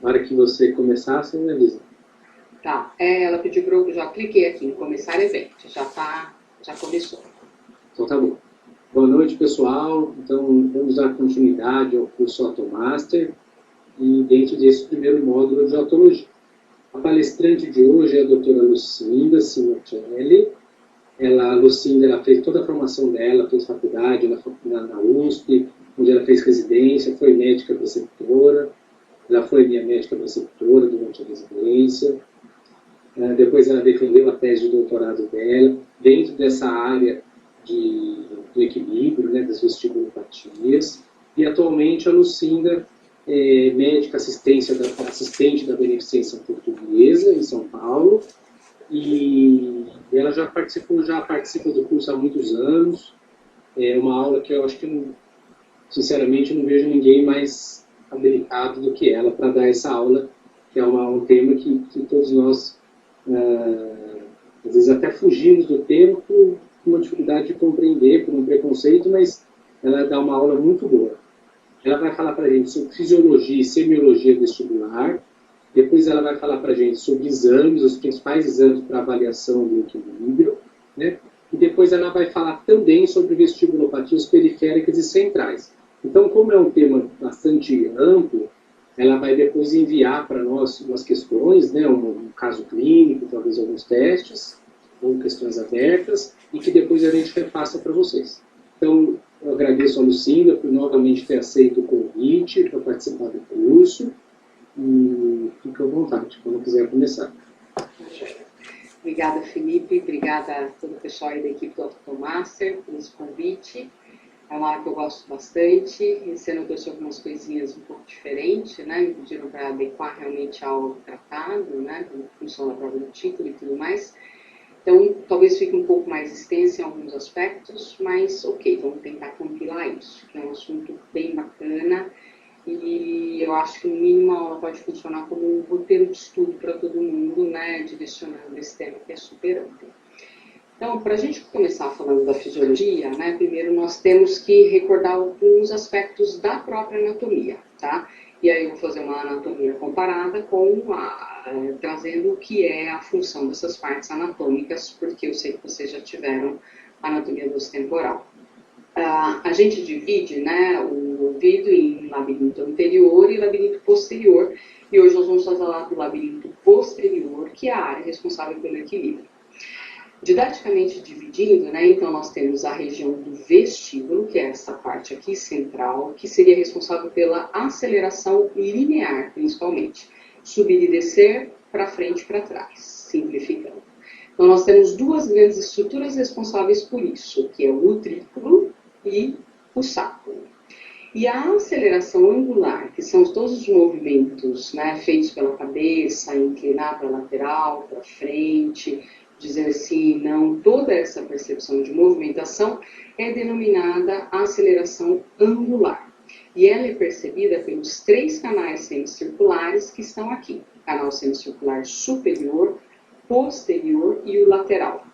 Na hora que você começar, você me avisa. Tá, ela pediu para eu já cliquei aqui em começar evento, já começou. Então tá bom. Boa noite, pessoal. Então, vamos dar continuidade ao curso Automaster e dentro desse primeiro módulo de Autologia. A palestrante de hoje é a doutora Lucinda Simoncelli. A Lucinda ela fez toda a formação dela, fez faculdade na USP, onde ela fez residência, foi médica preceptora, ela foi minha médica preceptora durante a residência. Depois ela defendeu a tese de doutorado dela, dentro dessa área do equilíbrio, né, das vestibulopatias. E atualmente a Lucinda é médica assistente da Beneficência Portuguesa, em São Paulo, e ela já participa do curso há muitos anos. É uma aula que eu acho que, sinceramente, não vejo ninguém mais habilitado do que ela para dar essa aula, que é um tema que todos nós, às vezes até fugimos do tema por uma dificuldade de compreender, por um preconceito, mas ela dá uma aula muito boa. Ela vai falar para a gente sobre fisiologia e semiologia vestibular. Depois ela vai falar para a gente sobre exames, os principais exames para avaliação do equilíbrio, né? E depois ela vai falar também sobre vestibulopatias periféricas e centrais. Então, como é um tema bastante amplo, ela vai depois enviar para nós umas questões, né? Um caso clínico, talvez alguns testes, ou questões abertas, e que depois a gente repassa para vocês. Então, eu agradeço a Lucinda por novamente ter aceito o convite para participar do curso. E fica à vontade, quando quiser começar. Obrigada, Felipe. Obrigada a todo o pessoal aí da equipe do Automaster por esse convite. É uma área que eu gosto bastante. Esse ano eu trouxe algumas coisinhas um pouco diferentes, né? Me pediram para adequar realmente ao tratado, né? Em função da prova do título e tudo mais. Então, talvez fique um pouco mais extenso em alguns aspectos, mas ok, vamos tentar compilar isso, que é um assunto bem bacana. E eu acho que, no mínimo, a aula pode funcionar como um roteiro de estudo para todo mundo, né, direcionando esse tema que é super amplo. Então, para a gente começar falando da fisiologia, né, primeiro nós temos que recordar alguns aspectos da própria anatomia, tá? E aí eu vou fazer uma anatomia comparada trazendo o que é a função dessas partes anatômicas, porque eu sei que vocês já tiveram anatomia do osso temporal. A gente divide, né, o ouvido em labirinto anterior e labirinto posterior, e hoje nós vamos falar do labirinto posterior, que é a área responsável pelo equilíbrio. Didaticamente dividindo, né, então nós temos a região do vestíbulo, que é essa parte aqui central, que seria responsável pela aceleração linear, principalmente. Subir e descer, para frente e para trás, simplificando. Então nós temos duas grandes estruturas responsáveis por isso, que é o utrículo e o sacro. E a aceleração angular, que são todos os movimentos, né, feitos pela cabeça, inclinar para a lateral, para frente, dizer sim, não, toda essa percepção de movimentação é denominada aceleração angular. E ela é percebida pelos três canais semicirculares que estão aqui. O canal semicircular superior, posterior e o lateral.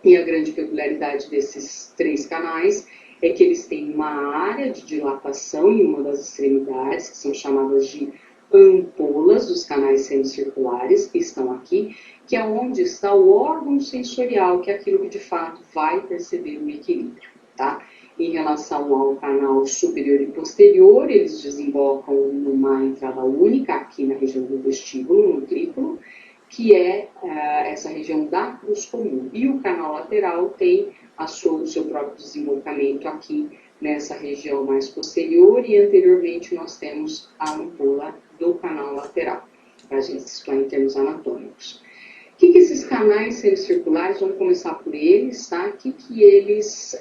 E a grande peculiaridade desses três canais é que eles têm uma área de dilatação em uma das extremidades, que são chamadas de ampolas dos canais semicirculares, que estão aqui, que é onde está o órgão sensorial, que é aquilo que de fato vai perceber o equilíbrio, tá? Em relação ao canal superior e posterior, eles desembocam numa entrada única, aqui na região do vestíbulo, no utrículo, que é essa região da cruz comum. E o canal lateral tem o seu próprio desembocamento aqui nessa região mais posterior, e anteriormente nós temos a ampola do canal lateral, para a gente situar em termos anatômicos. O que esses canais semicirculares, vamos começar por eles, tá? O que eles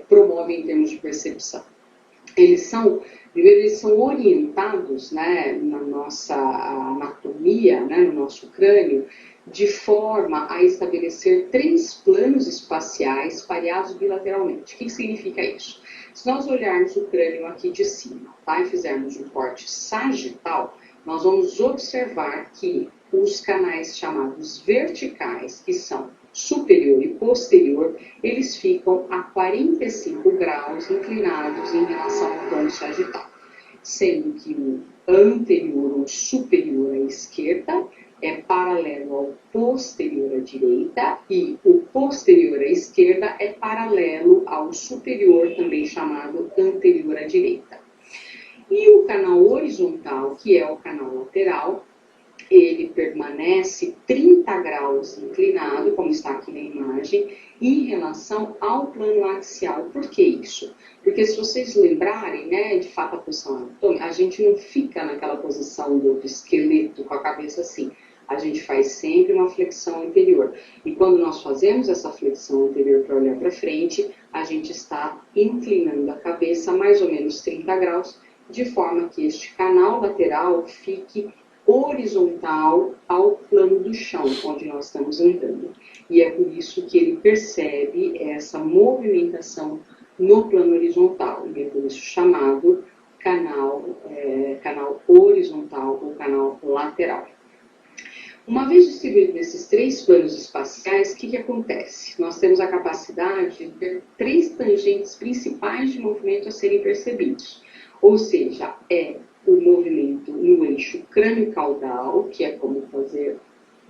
promovem em termos de percepção? Primeiro, eles são orientados, né, na nossa anatomia, né, no nosso crânio, de forma a estabelecer três planos espaciais pareados bilateralmente. O que significa isso? Se nós olharmos o crânio aqui de cima, tá, e fizermos um corte sagital, nós vamos observar que os canais chamados verticais, que são superior e posterior, eles ficam a 45 graus inclinados em relação ao plano sagital. sendo que o anterior ou superior à esquerda é paralelo ao posterior à direita e o posterior à esquerda é paralelo ao superior, também chamado anterior à direita. E o canal horizontal, que é o canal lateral, ele permanece 30 graus inclinado, como está aqui na imagem, em relação ao plano axial. Por que isso? Porque se vocês lembrarem, né, de fato a posição anatômica, a gente não fica naquela posição do esqueleto com a cabeça assim. A gente faz sempre uma flexão anterior. E quando nós fazemos essa flexão anterior para olhar para frente, a gente está inclinando a cabeça mais ou menos 30 graus, de forma que este canal lateral fique horizontal ao plano do chão, onde nós estamos andando. E é por isso que ele percebe essa movimentação no plano horizontal, e é por isso chamado canal horizontal ou canal lateral. Uma vez distribuído nesses 3 planos espaciais, o que acontece? Nós temos a capacidade de ter 3 tangentes principais de movimento a serem percebidos. Ou seja, é o movimento no eixo crânio-caudal, que é como fazer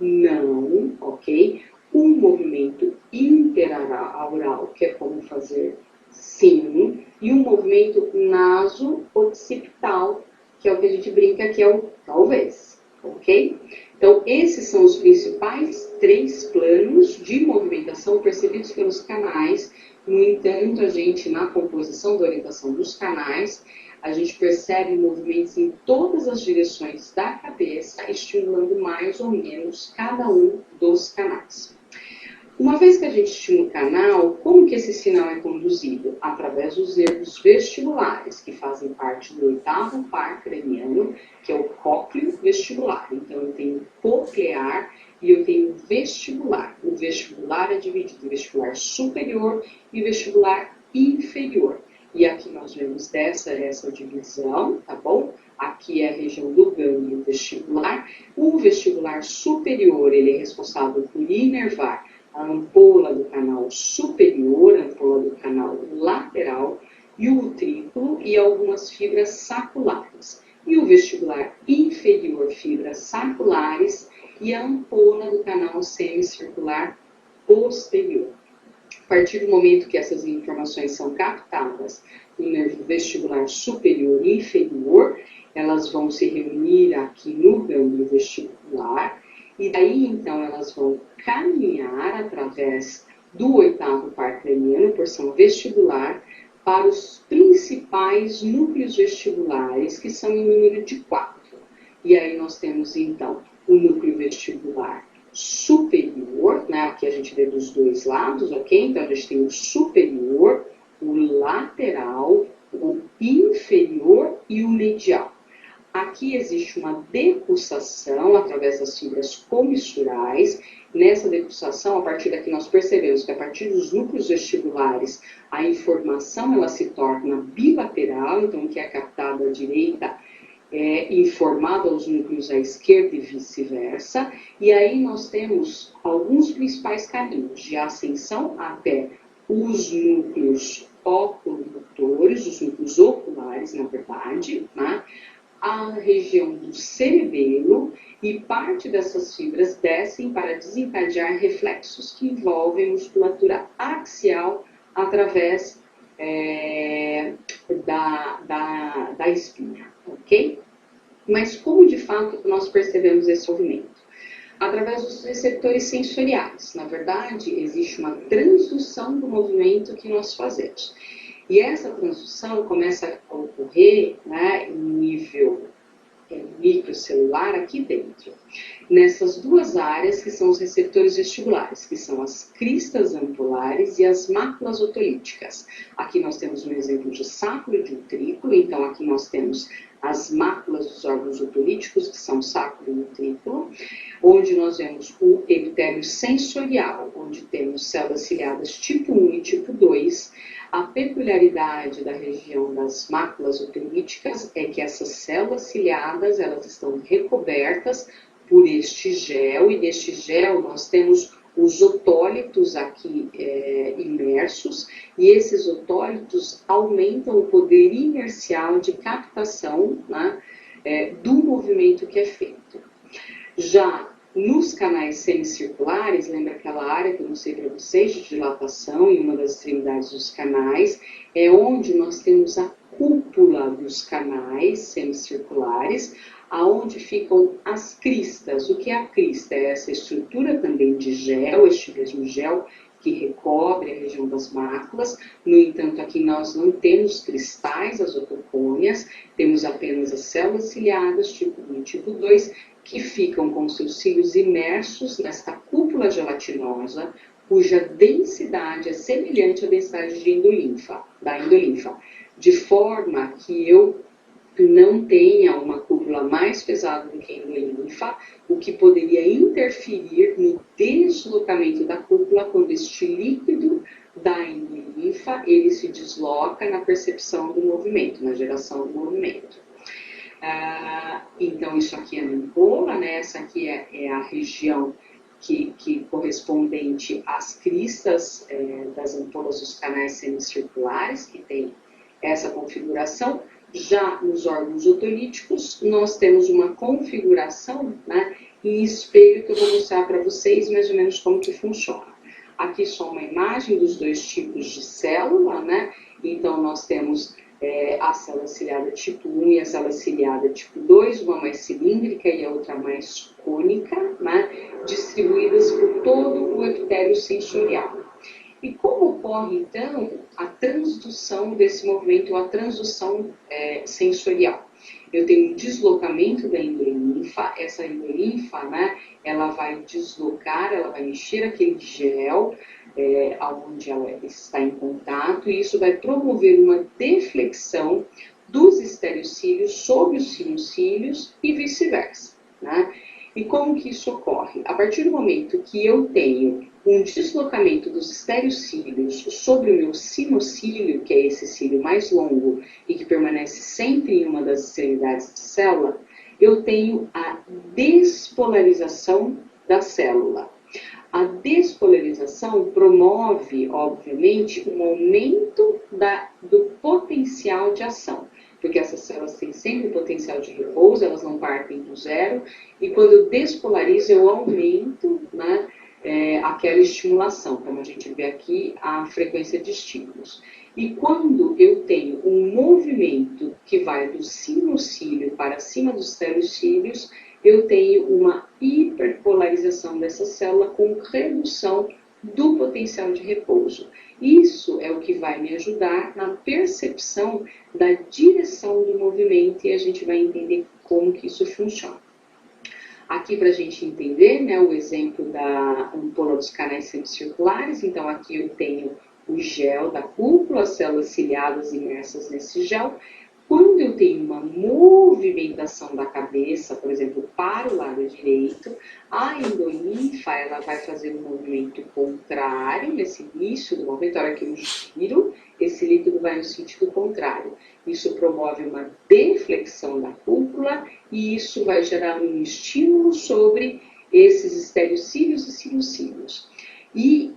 não, ok? Um movimento interaural, que é como fazer sim, e um movimento naso-occipital, que é o que a gente brinca que é o talvez, ok? Então, esses são os principais 3 planos de movimentação percebidos pelos canais. No entanto, a gente, na composição da orientação dos canais, a gente percebe movimentos em todas as direções da cabeça, estimulando mais ou menos cada um dos canais. Uma vez que a gente estimula o canal, como que esse sinal é conduzido? Através dos nervos vestibulares, que fazem parte do 8º par craniano, que é o cócleo vestibular. Então, eu tenho coclear e eu tenho vestibular. O vestibular é dividido em vestibular superior e vestibular inferior. E aqui nós vemos essa divisão, tá bom? Aqui é a região do gânglio vestibular. O vestibular superior, ele é responsável por inervar a ampola do canal superior, a ampola do canal lateral, e o utrículo e algumas fibras saculares. E o vestibular inferior, fibras saculares, e a ampola do canal semicircular posterior. A partir do momento que essas informações são captadas no nervo vestibular superior e inferior, elas vão se reunir aqui no gânglio vestibular, e daí então elas vão caminhar através do 8º par craniano, porção vestibular, para os principais núcleos vestibulares, que são em número de 4. E aí nós temos então o núcleo vestibular superior, né? Aqui a gente vê dos 2 lados, ok? Então a gente tem o superior, o lateral, o inferior e o medial. Aqui existe uma decussação através das fibras comissurais. Nessa decussação, a partir daqui nós percebemos que a partir dos núcleos vestibulares, a informação ela se torna bilateral, então o que é captado à direita é informado aos núcleos à esquerda e vice-versa. E aí nós temos alguns principais caminhos de ascensão até os núcleos oculomotores, os núcleos oculares, na verdade, né? A região do cerebelo, e parte dessas fibras descem para desencadear reflexos que envolvem musculatura axial através da espinha, ok? Mas como de fato nós percebemos esse movimento? Através dos receptores sensoriais. Na verdade, existe uma transdução do movimento que nós fazemos. E essa transdução começa a ocorrer, né, em nível microcelular aqui dentro. Nessas 2 áreas que são os receptores vestibulares, que são as cristas ampulares e as máculas otolíticas. Aqui nós temos um exemplo de sacro e de utrículo, então aqui nós temos as máculas dos órgãos otolíticos, que são sacro e utrículo, onde nós vemos o epitélio sensorial, onde temos células ciliadas tipo 1 e tipo 2. A peculiaridade da região das máculas otolíticas é que essas células ciliadas, elas estão recobertas por este gel, e neste gel nós temos os otólitos aqui imersos, e esses otólitos aumentam o poder inercial de captação, né, do movimento que é feito. Já nos canais semicirculares, lembra aquela área que eu mostrei para vocês de dilatação em uma das extremidades dos canais, é onde nós temos a cúpula dos canais semicirculares, aonde ficam as cristas. O que é a crista? É essa estrutura também de gel, este mesmo gel que recobre a região das máculas. No entanto, aqui nós não temos cristais, as otocônias, temos apenas as células ciliadas, tipo 1 e tipo 2, que ficam com seus cílios imersos nesta cúpula gelatinosa, cuja densidade é semelhante à densidade da endolinfa, de forma que eu não tenha uma cúpula mais pesada do que a endolinfa, o que poderia interferir no deslocamento da cúpula quando este líquido da endolinfa ele se desloca na percepção do movimento, na geração do movimento. Então, isso aqui é a ampola, né? Essa aqui é a região que correspondente às cristas das ampolas dos canais semicirculares, que tem essa configuração. Já nos órgãos otolíticos, nós temos uma configuração, né, em espelho, que eu vou mostrar para vocês mais ou menos como que funciona. Aqui só uma imagem dos dois tipos de célula, né? Então, nós temos a célula ciliada tipo 1 e a célula ciliada tipo 2, uma mais cilíndrica e a outra mais cônica, né, distribuídas por todo o epitélio sensorial. E como ocorre, então, a transdução desse movimento, a transdução sensorial? Eu tenho um deslocamento da endolinfa, essa endolinfa, né, ela vai deslocar, ela vai mexer aquele gel, onde ela está em contato, e isso vai promover uma deflexão dos estereocílios sobre os sinocílios e vice-versa, né? E como que isso ocorre? A partir do momento que eu tenho um deslocamento dos estereocílios sobre o meu sinocílio, que é esse cílio mais longo e que permanece sempre em uma das extremidades de célula, eu tenho a despolarização da célula. A despolarização promove, obviamente, um aumento do potencial de ação, porque essas células têm sempre potencial de repouso, elas não partem do zero, e quando eu despolarizo, eu aumento, né, aquela estimulação, como a gente vê aqui, a frequência de estímulos. E quando eu tenho um movimento que vai do sinocílio para cima dos estereocílios, eu tenho uma hiperpolarização dessa célula com redução do potencial de repouso. Isso é o que vai me ajudar na percepção da direção do movimento e a gente vai entender como que isso funciona. Aqui para a gente entender, né, o exemplo da ampola dos canais semicirculares, então aqui eu tenho o gel da cúpula, as células ciliadas imersas nesse gel. Quando eu tenho uma movimentação da cabeça, por exemplo, para o lado direito, a endolinfa ela vai fazer um movimento contrário nesse início do movimento. A hora que eu giro, esse líquido vai no sentido contrário. Isso promove uma deflexão da cúpula e isso vai gerar um estímulo sobre esses estereocílios e sinocílios. E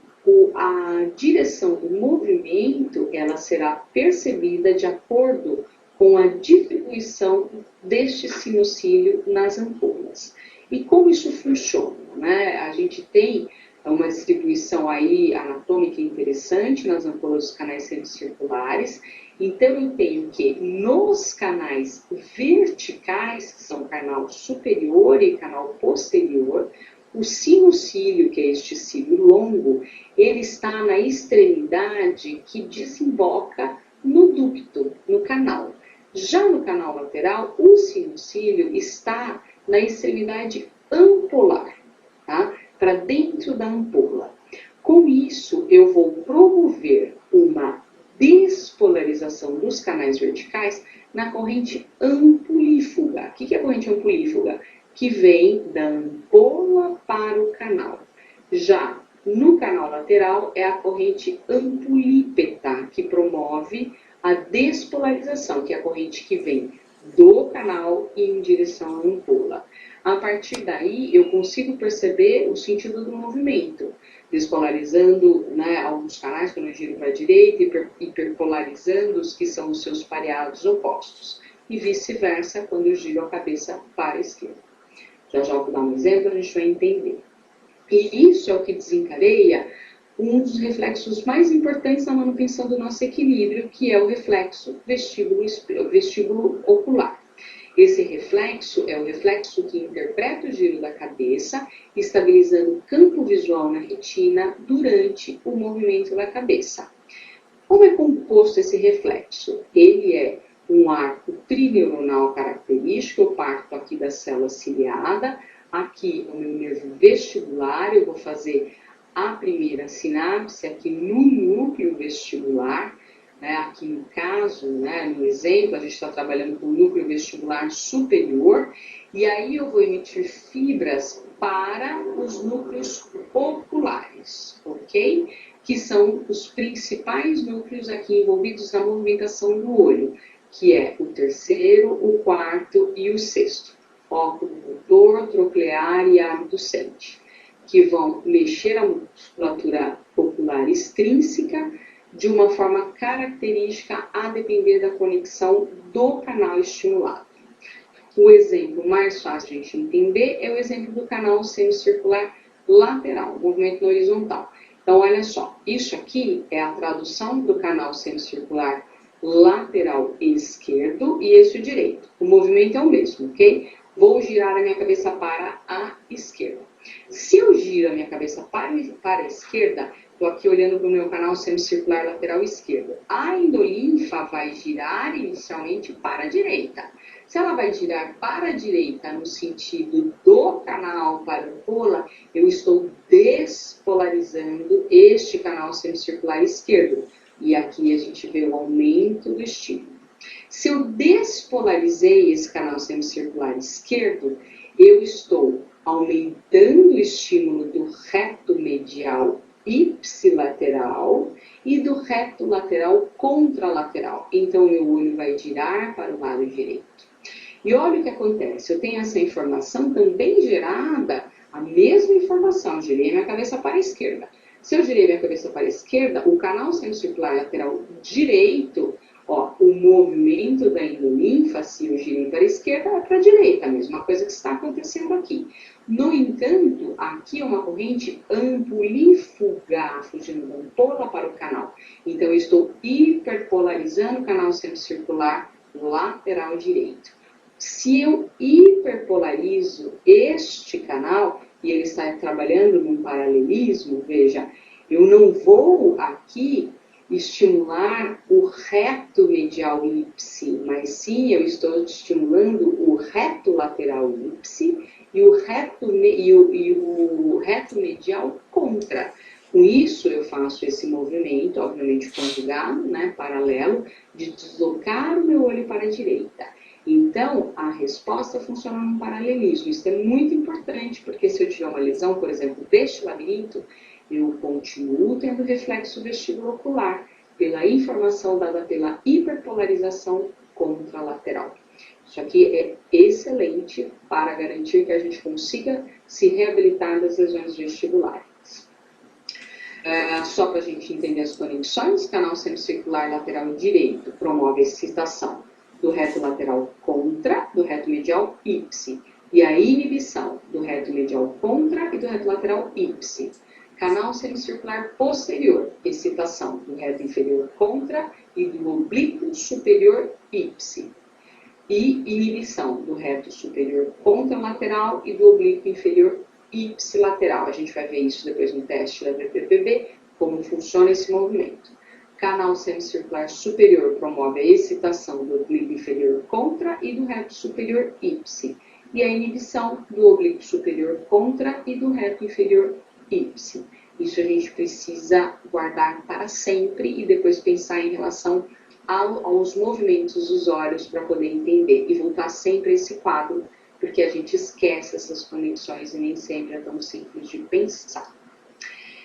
a direção do movimento ela será percebida de acordo com a distribuição deste sinocílio nas ampolas. E como isso funciona, né? A gente tem uma distribuição aí anatômica interessante nas ampolas dos canais semicirculares. Então, eu tenho que nos canais verticais, que são canal superior e canal posterior, o sinocílio, que é este cílio longo, ele está na extremidade que desemboca no ducto, no canal. Já no canal lateral, o sinocílio está na extremidade ampolar, tá? Para dentro da ampola. Com isso, eu vou promover uma despolarização dos canais verticais na corrente ampulífuga. O que é a corrente ampulífuga? Que vem da ampola para o canal. Já no canal lateral é a corrente ampulípeta, que promove a despolarização, que é a corrente que vem do canal e em direção à ampola. A partir daí, eu consigo perceber o sentido do movimento, despolarizando, né, alguns canais quando eu giro para a direita e hiperpolarizando os que são os seus pareados opostos, e vice-versa quando eu giro a cabeça para a esquerda. Já já vou dar um exemplo, a gente vai entender. E isso é o que desencadeia um dos reflexos mais importantes na manutenção do nosso equilíbrio, que é o reflexo vestíbulo ocular. Esse reflexo é o reflexo que interpreta o giro da cabeça, estabilizando o campo visual na retina durante o movimento da cabeça. Como é composto esse reflexo? Ele é um arco trineuronal característico. Eu parto aqui da célula ciliada, aqui o meu nervo vestibular, eu vou fazer a primeira sinapse aqui no núcleo vestibular, né? Aqui no caso, né, no exemplo, a gente está trabalhando com o núcleo vestibular superior, e aí eu vou emitir fibras para os núcleos oculares, ok? Que são os principais núcleos aqui envolvidos na movimentação do olho, que é o terceiro, o quarto e o sexto. Óculo motor, troclear e abducente, que vão mexer a musculatura ocular extrínseca de uma forma característica a depender da conexão do canal estimulado. O exemplo mais fácil de a gente entender é o exemplo do canal semicircular lateral, movimento no horizontal. Então, olha só, isso aqui é a tradução do canal semicircular lateral esquerdo e esse o direito. O movimento é o mesmo, ok? Vou girar a minha cabeça para a esquerda. Se eu giro a minha cabeça para a esquerda, estou aqui olhando para o meu canal semicircular lateral esquerdo. A endolinfa vai girar inicialmente para a direita. Se ela vai girar para a direita no sentido do canal para a ampola, eu estou despolarizando este canal semicircular esquerdo. E aqui a gente vê o aumento do estímulo. Se eu despolarizei esse canal semicircular esquerdo, eu estou aumentando o estímulo do reto medial ipsilateral e do reto lateral contralateral. Então, meu olho vai girar para o lado direito. E olha o que acontece, eu tenho essa informação também gerada, a mesma informação, girei minha cabeça para a esquerda. Se eu girei minha cabeça para a esquerda, o canal semicircular lateral direito, ó, o movimento da endolinfa, se eu girei para a esquerda, é para a direita, a mesma coisa que está acontecendo aqui. No entanto, aqui é uma corrente ampulifugar, fugindo da ampola para o canal. Então, eu estou hiperpolarizando o canal semicircular lateral direito. Se eu hiperpolarizo este canal, e ele está trabalhando num paralelismo, veja, eu não vou aqui estimular o reto medial ipsi, mas sim eu estou estimulando o reto lateral ipsi e o reto medial contra. Com isso, eu faço esse movimento, obviamente conjugado, né, paralelo, de deslocar o meu olho para a direita. Então, a resposta funciona num paralelismo. Isso é muito importante, porque se eu tiver uma lesão, por exemplo, deste labirinto, eu continuo tendo reflexo vestíbulo ocular, pela informação dada pela hiperpolarização contralateral. Isso aqui é excelente para garantir que a gente consiga se reabilitar das lesões vestibulares. Só para a gente entender as conexões, canal semicircular lateral direito promove a excitação do reto lateral contra, do reto medial ipsi, e a inibição do reto medial contra e do reto lateral ipsi. Canal semicircular posterior, excitação do reto inferior contra e do oblíquo superior ipsi. E inibição do reto superior contralateral e do oblíquo inferior ipsilateral. A gente vai ver isso depois no teste da VPPB, como funciona esse movimento. Canal semicircular superior promove a excitação do oblíquo inferior contra e do reto superior ipsi. E a inibição do oblíquo superior contra e do reto inferior ipsi. Isso a gente precisa guardar para sempre e depois pensar em relação aos movimentos dos olhos para poder entender e voltar sempre a esse quadro, porque a gente esquece essas conexões e nem sempre é tão simples de pensar.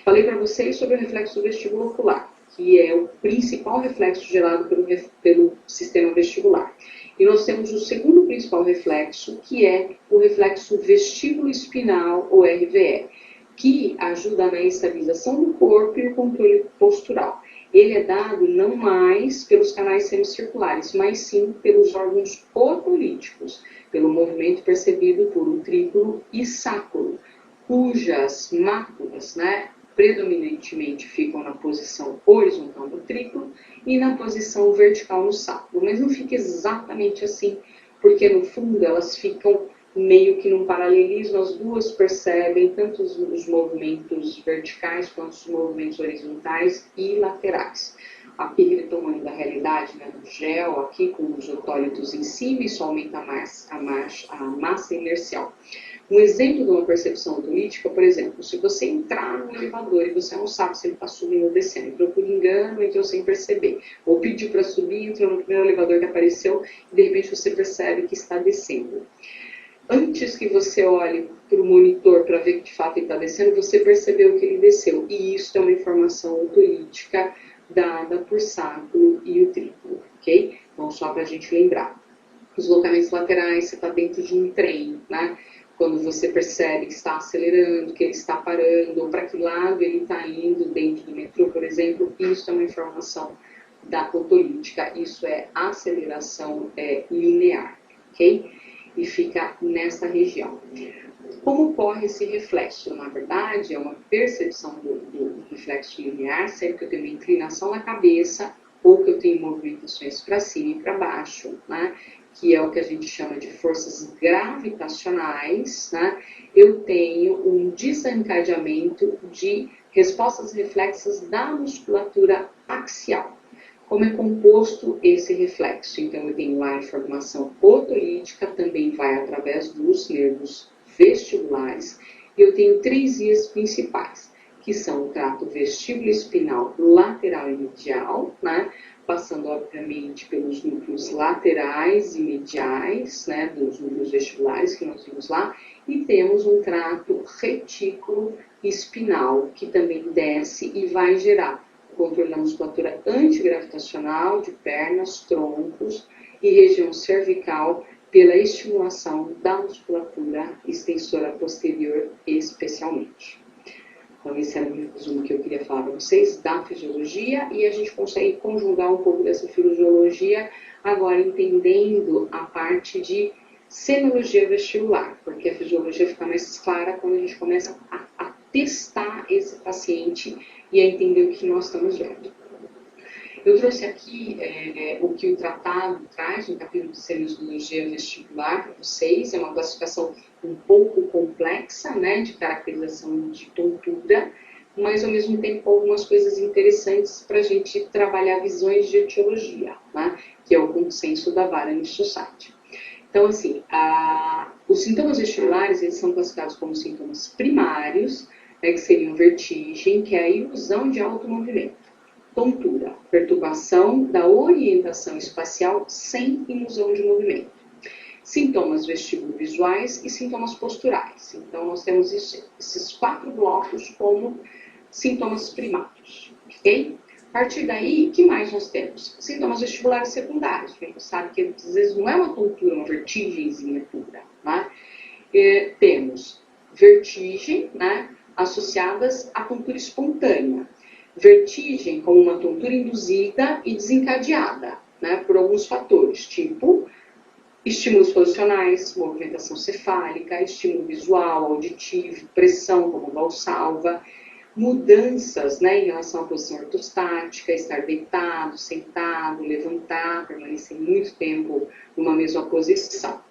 Falei para vocês sobre o reflexo vestíbulo ocular, que é o principal reflexo gerado pelo sistema vestibular. E nós temos o segundo principal reflexo, que é o reflexo vestíbulo-espinal, ou RVE, que ajuda na estabilização do corpo e o controle postural. Ele é dado não mais pelos canais semicirculares, mas sim pelos órgãos otolíticos, pelo movimento percebido por utrículo e sáculo, cujas máculas, predominantemente ficam na posição horizontal do utrículo e na posição vertical no sáculo. Mas não fica exatamente assim, porque no fundo elas ficam meio que num paralelismo, as duas percebem tanto os movimentos verticais quanto os movimentos horizontais e laterais. Aqui retomando da realidade, do gel, aqui com os otólitos em cima, isso aumenta a massa inercial. Um exemplo de uma percepção otolítica, por exemplo, se você entrar no elevador e você não sabe se ele está subindo ou descendo, entrou por engano, entrou sem perceber, ou pediu para subir, entrou no primeiro elevador que apareceu e de repente você percebe que está descendo. Antes que você olhe para o monitor para ver que de fato ele está descendo, você percebeu que ele desceu. E isso é uma informação otolítica dada por sáculo e utrículo, ok? Então, só para a gente lembrar. Os deslocamentos laterais, você está dentro de um trem, Quando você percebe que está acelerando, que ele está parando, ou para que lado ele está indo dentro do metrô, por exemplo, isso é uma informação da otolítica. Isso é aceleração linear, ok? E fica nessa região. Como ocorre esse reflexo? Na verdade, é uma percepção do reflexo linear, sempre que eu tenho uma inclinação na cabeça ou que eu tenho movimentações para cima e para baixo, que é o que a gente chama de forças gravitacionais, eu tenho um desencadeamento de respostas reflexas da musculatura axial. Como é composto esse reflexo? Então, eu tenho a informação otolítica, também vai através dos nervos vestibulares, e eu tenho 3 vias principais, que são o trato vestíbulo-espinal lateral e medial, passando, obviamente, pelos núcleos laterais e mediais, dos núcleos vestibulares que nós vimos lá, e temos um trato retículo espinal, que também desce e vai gerar controle da musculatura antigravitacional de pernas, troncos e região cervical pela estimulação da musculatura extensora posterior especialmente. Então, esse era o resumo que eu queria falar para vocês da fisiologia, e a gente consegue conjugar um pouco dessa fisiologia agora entendendo a parte de semiologia vestibular, porque a fisiologia fica mais clara quando a gente começa a testar esse paciente e a entender o que nós estamos vendo. Eu trouxe aqui o que o tratado traz no capítulo de semiologia vestibular para vocês. É uma classificação um pouco complexa, de caracterização de tontura, mas ao mesmo tempo com algumas coisas interessantes para a gente trabalhar visões de etiologia, que é o consenso da Varani Society. Então, assim, os sintomas vestibulares, eles são classificados como sintomas primários, que seriam vertigem, que é a ilusão de automovimento, tontura, perturbação da orientação espacial sem ilusão de movimento, sintomas vestibulovisuais e sintomas posturais. Então, nós temos esses 4 blocos como sintomas primários, ok? A partir daí, o que mais nós temos? Sintomas vestibulares secundários. A gente sabe que às vezes não é uma tontura, uma vertigemzinha pura, temos vertigem, associadas à tontura espontânea. Vertigem como uma tontura induzida e desencadeada, por alguns fatores, tipo estímulos posicionais, movimentação cefálica, estímulo visual, auditivo, pressão como valsalva, mudanças em relação à posição ortostática, estar deitado, sentado, levantar, permanecer muito tempo numa mesma posição.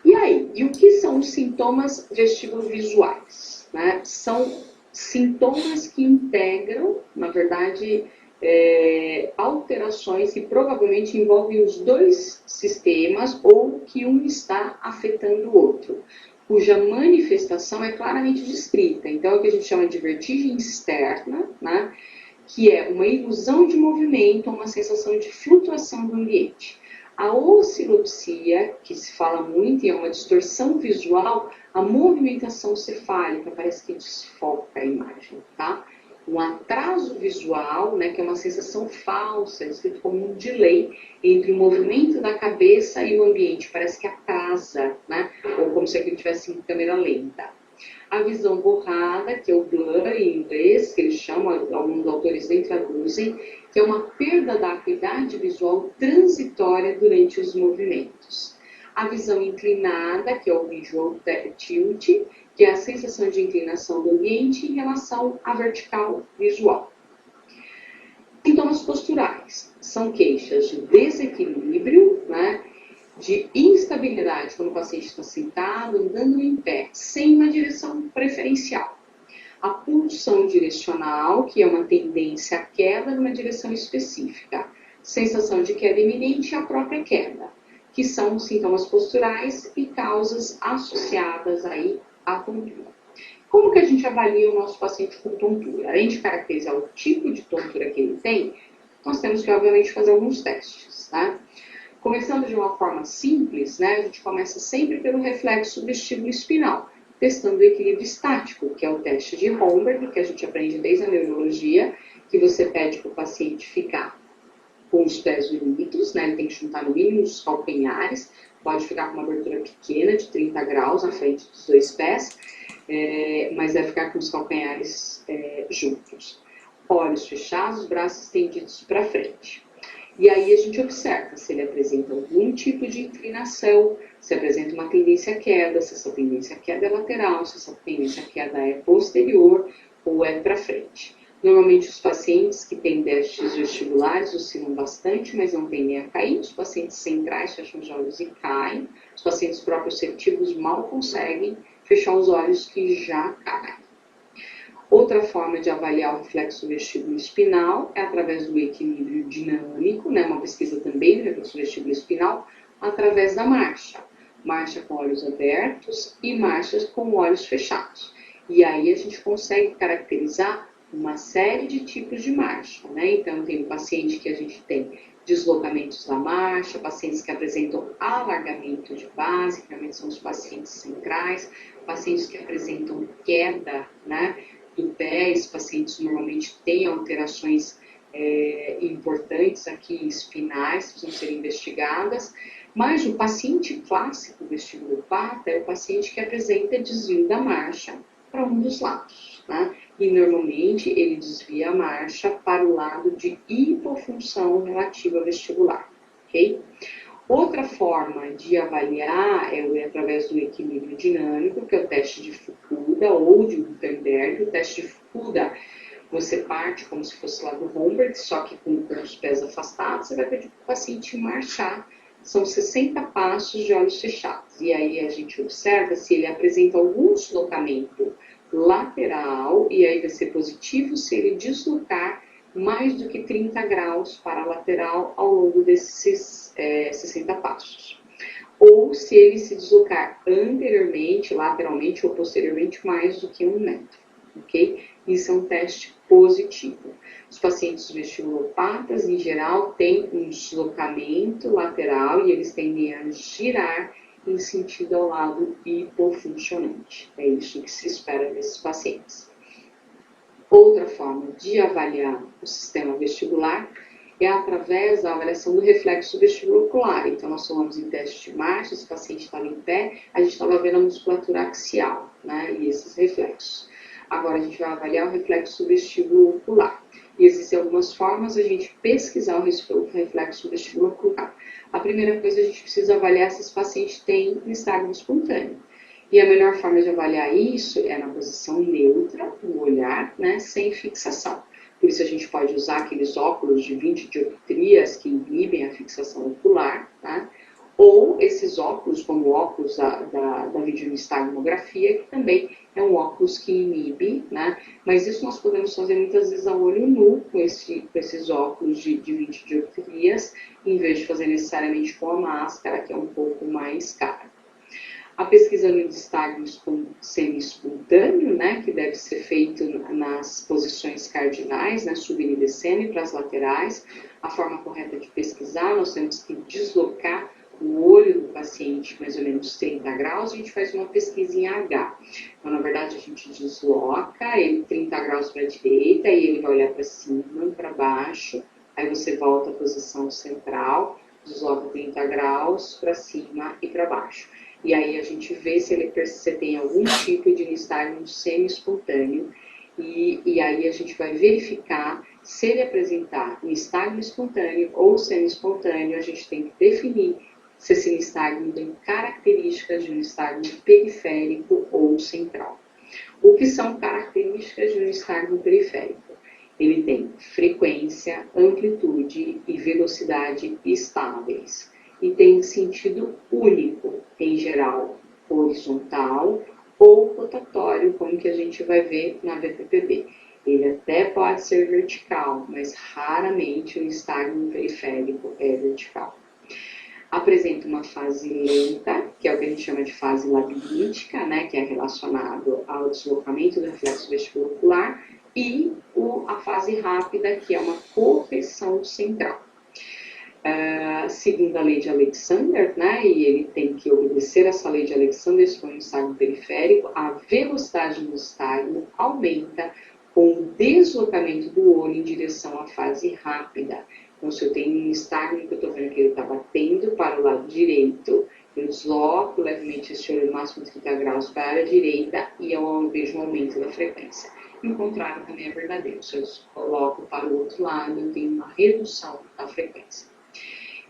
E aí, e o que são os sintomas vestibulovisuais? São sintomas que integram, na verdade, alterações que provavelmente envolvem os 2 sistemas ou que um está afetando o outro, cuja manifestação é claramente descrita. Então, é o que a gente chama de vertigem externa, que é uma ilusão de movimento, uma sensação de flutuação do ambiente. A oscilopsia, que se fala muito e é uma distorção visual, a movimentação cefálica, parece que desfoca a imagem, um atraso visual, né, que é uma sensação falsa, descrito como um delay entre o movimento da cabeça e o ambiente, parece que atrasa, né, ou como se aquilo estivesse em câmera lenta. A visão borrada, que é o blur em inglês, que eles chamam, alguns autores nem traduzem, que é uma perda da acuidade visual transitória durante os movimentos. A visão inclinada, que é o visual tilt, que é a sensação de inclinação do ambiente em relação à vertical visual. Sintomas posturais são queixas de desequilíbrio, né, de instabilidade quando o paciente está sentado, andando em pé, sem uma direção preferencial. A pulsão direcional, que é uma tendência à queda numa direção específica. Sensação de queda iminente e a própria queda, que são sintomas posturais e causas associadas aí à tontura. Como que a gente avalia o nosso paciente com tontura? Além de caracterizar o tipo de tontura que ele tem, nós temos que, obviamente, fazer alguns testes, tá? Começando de uma forma simples, né, a gente começa sempre pelo reflexo vestíbulo espinal, testando o equilíbrio estático, que é o teste de Holmberg, que a gente aprende desde a neurologia, que você pede para o paciente ficar com os pés unidos, né, ele tem que juntar no mínimo os calcanhares, pode ficar com uma abertura pequena, de 30 graus, na frente dos dois pés, mas deve ficar com os calcanhares juntos. Olhos fechados, braços estendidos para frente. E aí a gente observa se ele apresenta algum tipo de inclinação, se apresenta uma tendência à queda, se essa tendência à queda é lateral, se essa tendência à queda é posterior ou é para frente. Normalmente os pacientes que têm déficits vestibulares oscilam bastante, mas não tendem a cair. Os pacientes centrais fecham os olhos e caem. Os pacientes proprioceptivos mal conseguem fechar os olhos que já caem. Outra forma de avaliar o reflexo vestíbulo espinal é através do equilíbrio dinâmico, né, uma pesquisa também do reflexo vestíbulo espinal, através da marcha. Marcha com olhos abertos e marchas com olhos fechados. E aí a gente consegue caracterizar uma série de tipos de marcha, né? Então tem o paciente que a gente tem deslocamentos da marcha, pacientes que apresentam alargamento de base, que realmente são os pacientes centrais, pacientes que apresentam queda, né, do pé, esses pacientes normalmente têm alterações importantes aqui, espinais, que precisam ser investigadas, mas o paciente clássico vestigulopata é o paciente que apresenta desvio da marcha para um dos lados, né? E normalmente ele desvia a marcha para o lado de hipofunção relativa vestibular, ok? Outra forma de avaliar é através do equilíbrio dinâmico, que é o teste de Fukuda ou de Gutenberg. O teste de Fukuda, você parte como se fosse lá do Holmberg, só que com os pés afastados, você vai pedir para o paciente marchar. São 60 passos de olhos fechados. E aí a gente observa se ele apresenta algum deslocamento lateral, e aí vai ser positivo se ele deslocar mais do que 30 graus para a lateral ao longo desses 60 passos. Ou se ele se deslocar anteriormente, lateralmente ou posteriormente mais do que 1 metro, ok? Isso é um teste positivo. Os pacientes vestibulopatas, em geral, têm um deslocamento lateral e eles tendem a girar em sentido ao lado hipofuncionante. É isso que se espera desses pacientes. Outra forma de avaliar o sistema vestibular é através da avaliação do reflexo vestibulocular. Então, nós falamos em teste de marcha, esse paciente estava em pé, a gente estava vendo a musculatura axial, né, e esses reflexos. Agora, a gente vai avaliar o reflexo vestibulocular. E existem algumas formas de a gente pesquisar o reflexo vestibulocular. A primeira coisa, a gente precisa avaliar se esse paciente tem nistagmo espontâneo. E a melhor forma de avaliar isso é na posição neutra, no olhar, né, sem fixação. Por isso a gente pode usar aqueles óculos de 20 dioptrias que inibem a fixação ocular, tá? Ou esses óculos, como o óculos da videonistagmografia, que também é um óculos que inibe, né? Mas isso nós podemos fazer muitas vezes a olho nu com esses óculos de 20 dioptrias, em vez de fazer necessariamente com a máscara, que é um pouco mais cara. A pesquisa no nistagmo semi-espontâneo, né, que deve ser feito nas posições cardinais, né, subindo e descendo e para as laterais. A forma correta de pesquisar, nós temos que deslocar o olho do paciente mais ou menos 30 graus, a gente faz uma pesquisa em H. Então, na verdade, a gente desloca ele 30 graus para a direita, e ele vai olhar para cima, para baixo, aí você volta à posição central, desloca 30 graus para cima e para baixo. E aí a gente vê se você tem algum tipo de nistagmo semi-espontâneo, e aí a gente vai verificar se ele apresentar nistagmo espontâneo ou semi-espontâneo. A gente tem que definir se esse nistagmo tem características de um nistagmo periférico ou central. O que são características de um nistagmo periférico? Ele tem frequência, amplitude e velocidade estáveis. E tem sentido único, em geral, horizontal ou rotatório, como que a gente vai ver na VPPB. Ele até pode ser vertical, mas raramente o nistagmo periférico é vertical. Apresenta uma fase lenta, que é o que a gente chama de fase labiríntica, né, que é relacionado ao deslocamento do reflexo vestibulocular, e a fase rápida, que é uma correção central. Segundo a lei de Alexander, né, e ele tem que obedecer essa lei de Alexander, se for um nistagmo periférico, a velocidade do nistagmo aumenta com o deslocamento do olho em direção à fase rápida. Então, se eu tenho um nistagmo que eu estou vendo que ele está batendo para o lado direito, eu desloco levemente esse olho no máximo de 30 graus para a direita e eu vejo um aumento da frequência. E o contrário também é verdadeiro. Se eu coloco para o outro lado, eu tenho uma redução da frequência.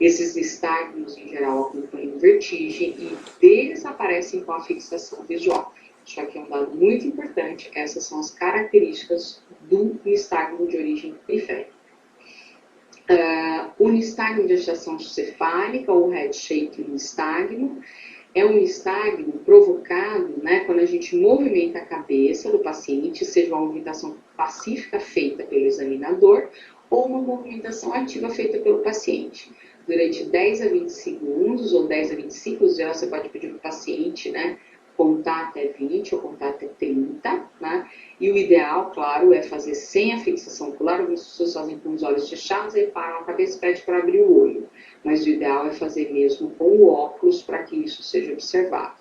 Esses nistagmos, em geral, acompanham vertigem e desaparecem com a fixação visual. Isso aqui é um dado muito importante. Essas são as características do nistagmo de origem periférica. O nistagmo de agitação cefálica, ou head-shake nistagmo, é um nistagmo provocado, né, quando a gente movimenta a cabeça do paciente, seja uma movimentação pacífica feita pelo examinador ou uma movimentação ativa feita pelo paciente. Durante 10 a 20 segundos, ou 10 a 25 segundos, você pode pedir para o paciente, né, contar até 20 ou contar até 30, né? E o ideal, claro, é fazer sem a fixação ocular. Algumas pessoas fazem com os olhos fechados e param a cabeça e pedem para abrir o olho. Mas o ideal é fazer mesmo com o óculos para que isso seja observado.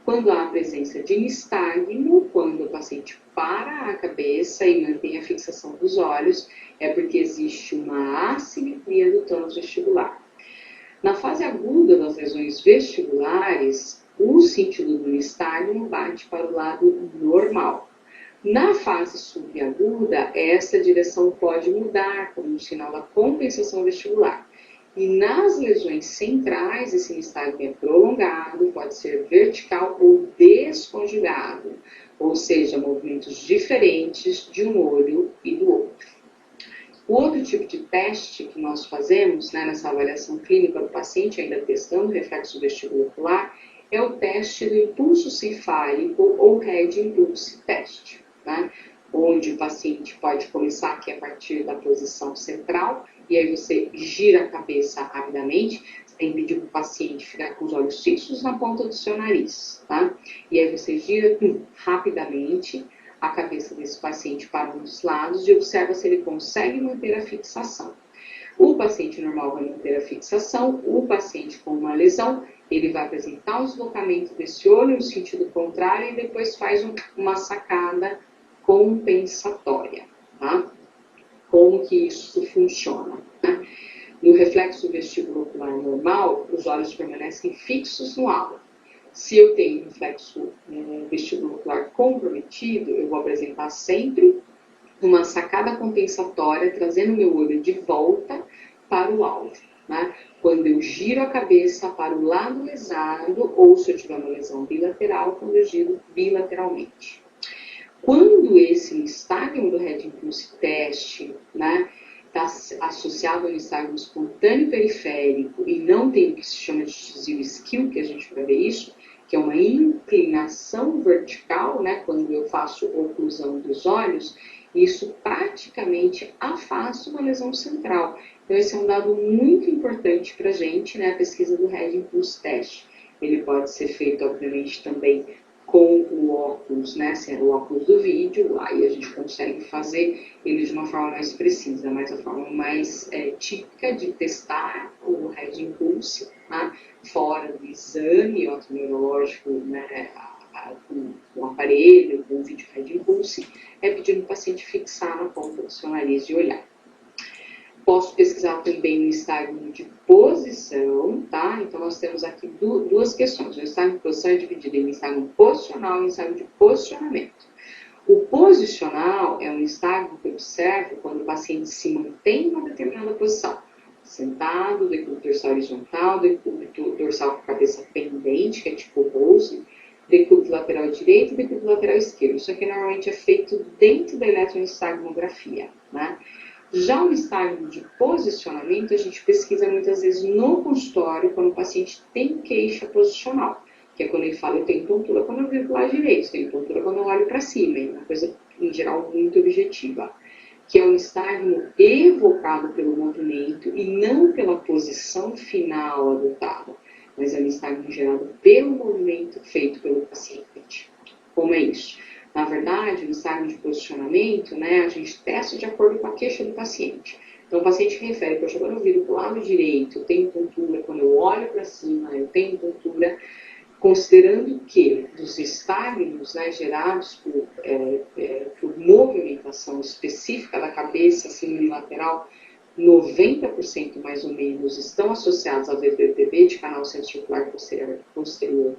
Quando há a presença de nistagmo, quando o paciente para a cabeça e mantém a fixação dos olhos, é porque existe uma assimetria do tônus vestibular. Na fase aguda das lesões vestibulares, o sentido do nistagmo bate para o lado normal. Na fase subaguda, essa direção pode mudar como um sinal da compensação vestibular. E nas lesões centrais, esse nistagmo é prolongado, pode ser vertical ou desconjugado, ou seja, movimentos diferentes de um olho e do outro. O outro tipo de teste que nós fazemos, né, nessa avaliação clínica do paciente, ainda testando o reflexo vestibulocular, é o teste do impulso cefálico ou Head Impulse Test, né, onde o paciente pode começar aqui a partir da posição central, e aí você gira a cabeça rapidamente. Você tem que pedir para o paciente ficar com os olhos fixos na ponta do seu nariz, tá? E aí você gira rapidamente a cabeça desse paciente para um dos lados e observa se ele consegue manter a fixação. O paciente normal vai manter a fixação, o paciente com uma lesão, ele vai apresentar um deslocamento desse olho no sentido contrário e depois faz uma sacada compensatória, tá? Como que isso funciona, né? No reflexo vestibulocular normal, os olhos permanecem fixos no alvo. Se eu tenho reflexo vestibulocular comprometido, eu vou apresentar sempre uma sacada compensatória, trazendo meu olho de volta para o alvo, né? Quando eu giro a cabeça para o lado lesado, ou se eu tiver uma lesão bilateral, quando eu giro bilateralmente. Quando esse nistagmo do Head Impulse Test, né, está associado ao nistagmo espontâneo periférico e não tem o que se chama de desvio skill, que a gente vai ver isso, que é uma inclinação vertical, né, quando eu faço oclusão dos olhos, isso praticamente afasta uma lesão central. Então, esse é um dado muito importante para a gente, né, a pesquisa do Head Impulse Test. Ele pode ser feito, obviamente, também com o óculos, né, o óculos do vídeo, aí a gente consegue fazer ele de uma forma mais precisa, mas a forma mais típica de testar o Red Impulse, né, fora do exame otoneurológico, né, com o aparelho, com o vídeo Red Impulse, é pedindo o paciente fixar na ponta do seu nariz e olhar. Posso pesquisar também no estágio de posição, tá? Então, nós temos aqui duas questões. O estágio de posição é dividido em estágio posicional e estágio de posicionamento. O posicional é um estágio que observa quando o paciente se mantém em uma determinada posição. Sentado, decúbito dorsal horizontal, decúbito dorsal com a cabeça pendente, que é tipo Rose, decúbito lateral direito e decúbito lateral esquerdo. Isso aqui normalmente é feito dentro da eletroencefalografia, né? Já o estágio de posicionamento, a gente pesquisa muitas vezes no consultório, quando o paciente tem queixa posicional, que é quando ele fala, eu tenho tontura quando eu viro para o lado direito, eu tenho tontura quando eu olho para cima, é uma coisa, em geral, muito objetiva, que é um estágio evocado pelo movimento e não pela posição final adotada, mas é um estágio gerado pelo movimento feito pelo paciente. Como é isso? Na verdade, no estágio de posicionamento, né, a gente testa de acordo com a queixa do paciente. Então, o paciente refere, poxa, quando eu viro para o lado direito, eu tenho tontura, quando eu olho para cima, eu tenho tontura, considerando que dos estágios, né, gerados por movimentação específica da cabeça, assim, unilateral, 90% mais ou menos estão associados ao VPPB de canal centrocircular posterior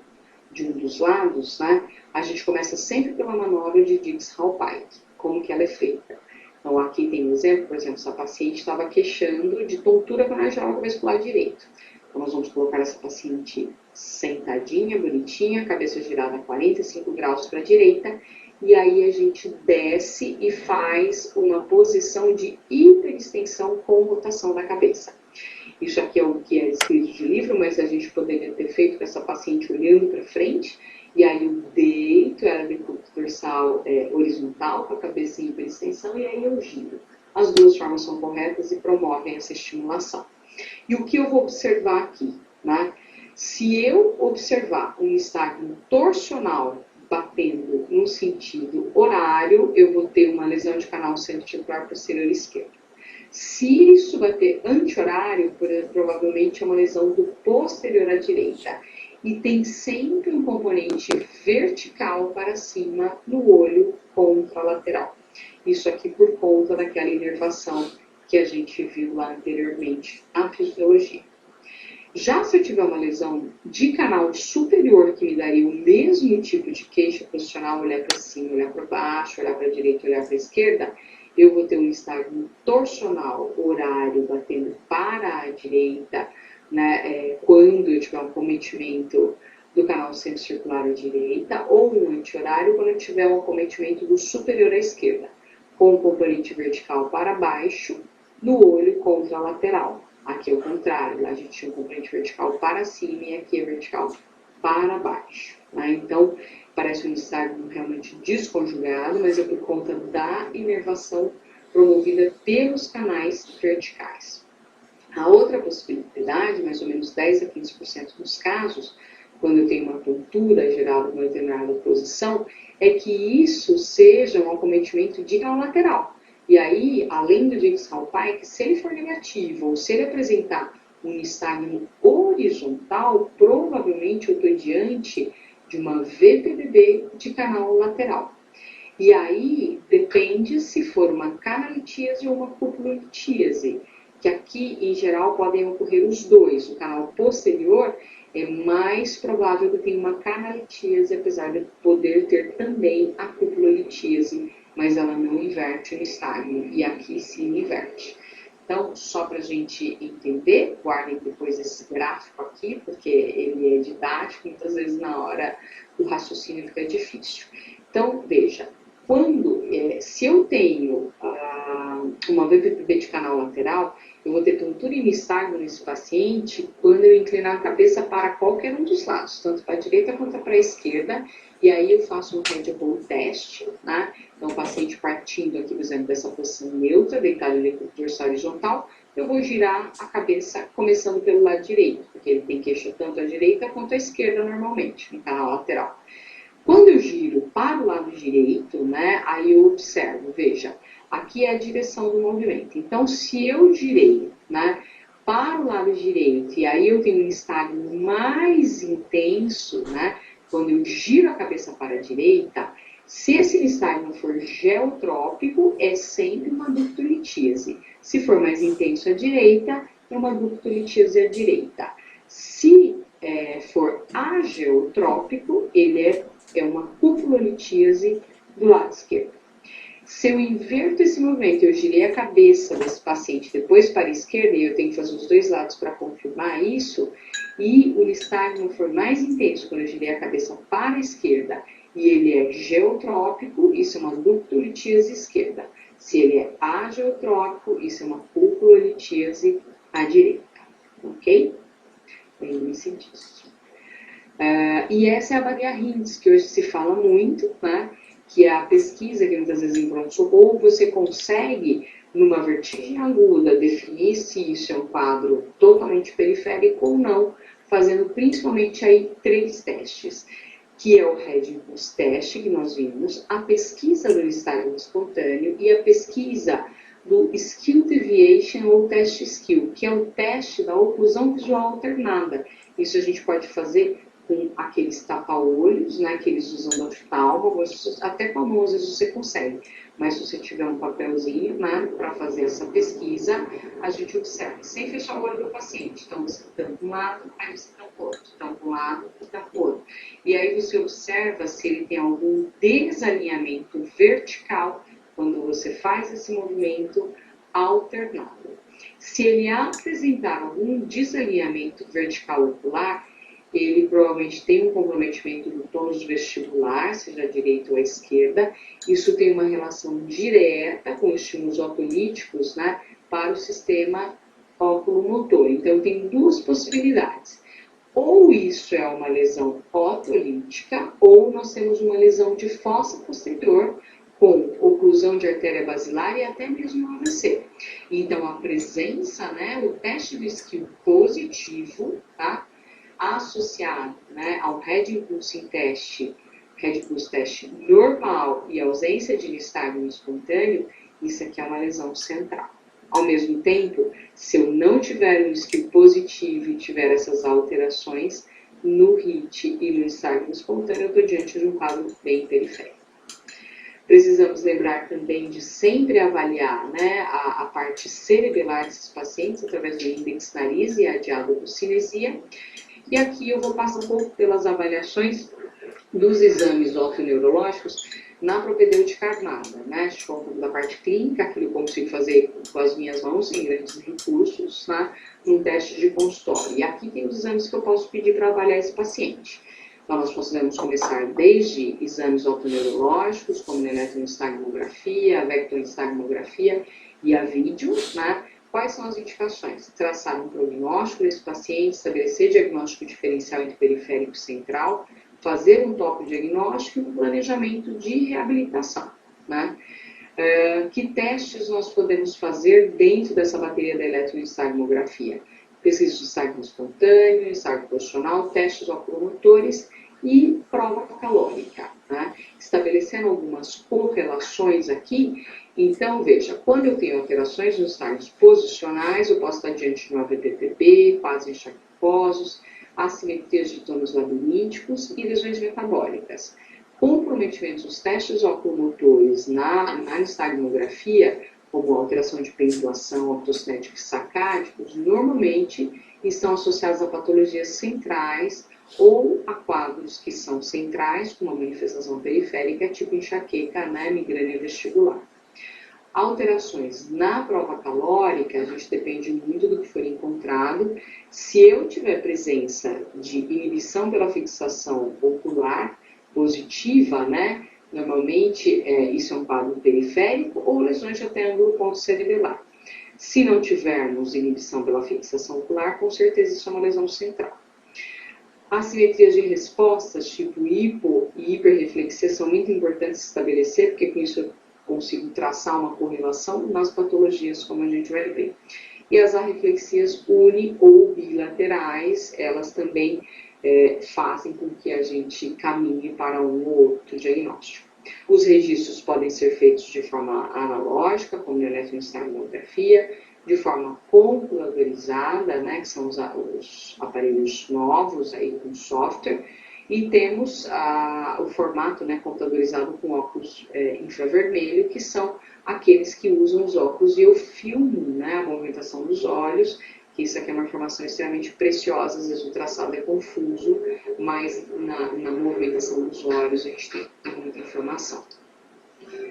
de um dos lados, né, a gente começa sempre pela manobra de Dix-Hallpike, como que ela é feita. Então, aqui tem um exemplo, por exemplo, essa paciente estava queixando de tontura quando ela joga a cabeça para o lado direito. Então, nós vamos colocar essa paciente sentadinha, bonitinha, cabeça girada a 45 graus para a direita, e aí a gente desce e faz uma posição de hiperextensão com rotação da cabeça. Isso aqui é o que é escrito de livro, mas a gente poderia ter feito com essa paciente olhando para frente, e aí eu deito ela decúbito dorsal horizontal, com a cabeça em hiperextensão, e aí eu giro. As duas formas são corretas e promovem essa estimulação. E o que eu vou observar aqui, né? Se eu observar um estágio torsional batendo no sentido horário, eu vou ter uma lesão de canal centrocircular posterior esquerdo. Se isso bater anti-horário, provavelmente é uma lesão do posterior à direita. E tem sempre um componente vertical para cima no olho contralateral. Isso aqui por conta daquela inervação que a gente viu lá anteriormente na fisiologia. Já se eu tiver uma lesão de canal superior que me daria o mesmo tipo de queixa posicional, olhar para cima, olhar para baixo, olhar para a direita, olhar para a esquerda, eu vou ter um estágio torsional horário batendo para a direita, né, quando eu tiver um acometimento do canal centrocircular à direita, ou um anti-horário quando eu tiver um acometimento do superior à esquerda, com o componente vertical para baixo, no olho contralateral. Aqui é o contrário, lá a gente tinha um componente vertical para cima e aqui é vertical para baixo. Né? Então, parece um estágio realmente desconjugado, mas é por conta da inervação promovida pelos canais verticais. A outra possibilidade, mais ou menos 10 a 15% dos casos, quando eu tenho uma tontura gerada numa determinada posição, é que isso seja um acometimento de canal lateral. E aí, além do Dix-Hallpike, se ele for negativo ou se ele apresentar um estágio horizontal, provavelmente eu estou diante de uma VPBB de canal lateral. E aí, depende se for uma canalitíase ou uma cupulolitíase, que aqui, em geral, podem ocorrer os dois. O canal posterior é mais provável que tenha uma canalitíase, apesar de poder ter também a cupulolitíase, mas ela não inverte no estágio, e aqui sim inverte. Então, só para a gente entender, guardem depois esse gráfico aqui, porque ele é didático, muitas vezes na hora o raciocínio fica difícil. Então, veja, se eu tenho uma VPPB de canal lateral, eu vou ter tontura e nistagmo nesse paciente quando eu inclinar a cabeça para qualquer um dos lados, tanto para a direita quanto para a esquerda, e aí eu faço um head roll test, né? Então, o paciente partindo aqui, por exemplo, dessa posição neutra, deitado em decúbito dorsal horizontal, eu vou girar a cabeça começando pelo lado direito, porque ele tem queixa tanto à direita quanto à esquerda normalmente, no canal lateral. Quando eu giro para o lado direito, né, aí eu observo, veja, aqui é a direção do movimento. Então, se eu girei, né, para o lado direito, e aí eu tenho um nistagmo mais intenso, né, quando eu giro a cabeça para a direita, se esse nistagmo for geotrópico, é sempre uma ductolitíase. Se for mais intenso à direita, é uma ductolitíase à direita. Se for ageotrópico, ele é uma cupulolitíase do lado esquerdo. Se eu inverto esse movimento, eu girei a cabeça desse paciente depois para a esquerda, e eu tenho que fazer os dois lados para confirmar isso, e o nistagmo for mais intenso quando eu girei a cabeça para a esquerda, e ele é geotrópico, isso é uma ductolitíase esquerda. Se ele é ageotrópico, isso é uma cupulolitíase à direita. Ok? Lembrem-se disso. E essa é a Badia Hintz, que hoje se fala muito, né? Que é a pesquisa que muitas vezes em pronto-socorro você consegue, numa vertigem aguda, definir se isso é um quadro totalmente periférico ou não, fazendo principalmente aí 3 testes, que é o Head Impulse Test, que nós vimos, a pesquisa do nistagmo espontâneo e a pesquisa do Skill Deviation ou teste Skill, que é o teste da oclusão visual alternada. Isso a gente pode fazer com aqueles tapa-olhos, né, que eles usam da oftalma, até com a mão às vezes você consegue, mas se você tiver um papelzinho, né, para fazer essa pesquisa, a gente observa, sem fechar o olho do paciente. Então, você tampa um lado, aí você tampa o outro, tampa um lado e tampa o outro. E aí você observa se ele tem algum desalinhamento vertical quando você faz esse movimento alternado. Se ele apresentar algum desalinhamento vertical ocular, ele provavelmente tem um comprometimento do tônus vestibular, seja à direita ou à esquerda. Isso tem uma relação direta com estímulos otolíticos, né, para o sistema óculo-motor. Então, tem 2 possibilidades. Ou isso é uma lesão otolítica, ou nós temos uma lesão de fossa posterior, com oclusão de artéria basilar e até mesmo um AVC. Então, a presença, né, o teste do skill positivo, tá, associado, né, ao Head Impulse Test, Head Impulse Test normal e ausência de nistagmo espontâneo, isso aqui é uma lesão central. Ao mesmo tempo, se eu não tiver um skill positivo e tiver essas alterações no HIT e no nistagmo espontâneo, eu estou diante de um quadro bem periférico. Precisamos lembrar também de sempre avaliar, né, a parte cerebelar desses pacientes através do índex nariz e a diadococinesia. E aqui eu vou passar um pouco pelas avaliações dos exames otoneurológicos na propedêutica armada, né? Deixa eu falar um pouco da parte clínica, aquilo que eu consigo fazer com as minhas mãos, sem grandes recursos, né? Num teste de consultório. E aqui tem os exames que eu posso pedir para avaliar esse paciente. Então, nós podemos começar desde exames otoneurológicos, como a eletroenstagmografia, a vectorenstagmografia e a vídeo, né? Quais são as indicações? Traçar um prognóstico desse paciente, estabelecer diagnóstico diferencial entre periférico e central, fazer um topo diagnóstico e um planejamento de reabilitação, né? Que testes nós podemos fazer dentro dessa bateria da eletroenstagmografia? Pesquisa de nistagmo espontâneo, nistagmo posicional, testes oculomotores e prova calórica, né? Estabelecendo algumas correlações aqui. Então, veja, quando eu tenho alterações nos nistagmos posicionais, eu posso estar diante de um AVPTB, quase enxaquecosos, assimetrias de tônus labirínticos e lesões metabólicas. Comprometimentos dos testes oculomotores na nistagmografia, como alteração de pendulação, ortocinéticos sacádicos, normalmente estão associados a patologias centrais ou a quadros que são centrais, com uma manifestação periférica, tipo enxaqueca, né, migrânia vestibular. Alterações na prova calórica, a gente depende muito do que for encontrado. Se eu tiver presença de inibição pela fixação ocular positiva, né, normalmente isso é um quadro periférico ou lesões de até ângulo ponto cerebelar. Se não tivermos inibição pela fixação ocular, com certeza isso é uma lesão central. Assimetrias de respostas, tipo hipo e hiperreflexia, são muito importantes estabelecer, porque com isso eu consigo traçar uma correlação nas patologias, como a gente vai ver. E as arreflexias uni- ou bilaterais, elas também fazem com que a gente caminhe para um ou outro diagnóstico. Os registros podem ser feitos de forma analógica, como na eletroencefalografia, de forma computadorizada, né, que são os aparelhos novos aí com software, e temos o formato, né, computadorizado com óculos infravermelho, que são aqueles que usam os óculos e eu filmo, né, a movimentação dos olhos, que isso aqui é uma informação extremamente preciosa, às vezes o traçado é confuso, mas na movimentação dos olhos a gente tem muita informação.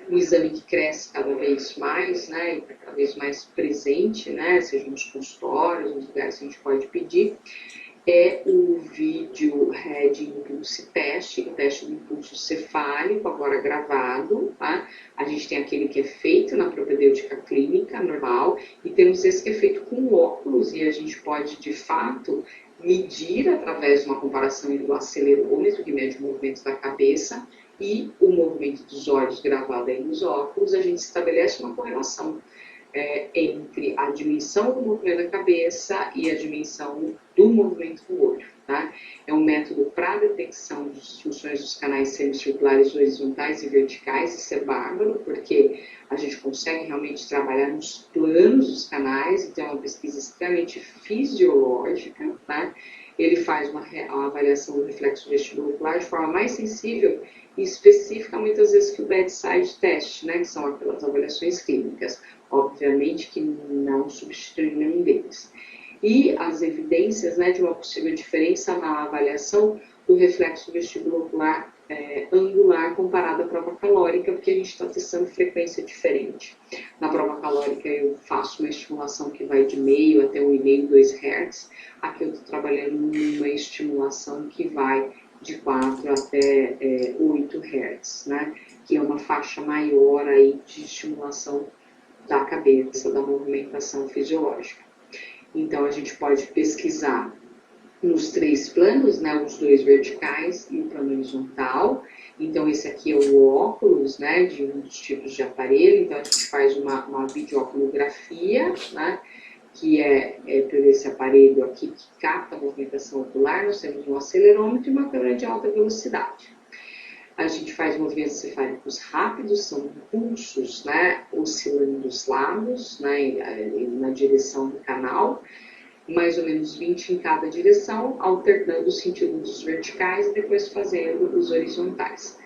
Um exame que cresce cada vez mais, né, e cada vez mais presente, né, seja nos consultórios, nos lugares que a gente pode pedir, é o vídeo Head Impulse Test, o teste do impulso cefálico, agora gravado, tá? A gente tem aquele que é feito na propedêutica clínica normal e temos esse que é feito com óculos e a gente pode, de fato, medir através de uma comparação do acelerômetro, que mede o movimento da cabeça, e o movimento dos olhos gravado aí nos óculos, a gente estabelece uma correlação entre a dimensão do movimento da cabeça e a dimensão do movimento do olho. Tá? É um método para detecção de disfunções dos canais semicirculares horizontais e verticais, isso é bárbaro, porque a gente consegue realmente trabalhar nos planos dos canais, então é uma pesquisa extremamente fisiológica. Tá? Ele faz uma avaliação do reflexo vestibular de forma mais sensível e específica, muitas vezes, que o bedside test, né, que são aquelas avaliações clínicas. Obviamente que não substitui nenhum deles. E as evidências, né, de uma possível diferença na avaliação do reflexo vestibular angular comparado à prova calórica, porque a gente está testando frequência diferente. Na prova calórica eu faço uma estimulação que vai de meio até 1,5, 2 Hz. Aqui eu estou trabalhando numa estimulação que vai de 4 até 8 Hz, né, que é uma faixa maior aí de estimulação da cabeça, da movimentação fisiológica. Então, a gente pode pesquisar nos 3 planos, né, os 2 verticais e o plano horizontal. Então, esse aqui é o óculos, né, de um dos tipos de aparelho. Então, a gente faz uma videoculografia, né, que é por esse aparelho aqui que capta a movimentação ocular. Nós temos um acelerômetro e uma câmera de alta velocidade. A gente faz movimentos cefálicos rápidos, são impulsos, né, oscilando dos lados, né, na direção do canal, mais ou menos 20 em cada direção, alternando o sentido dos verticais e depois fazendo os horizontais.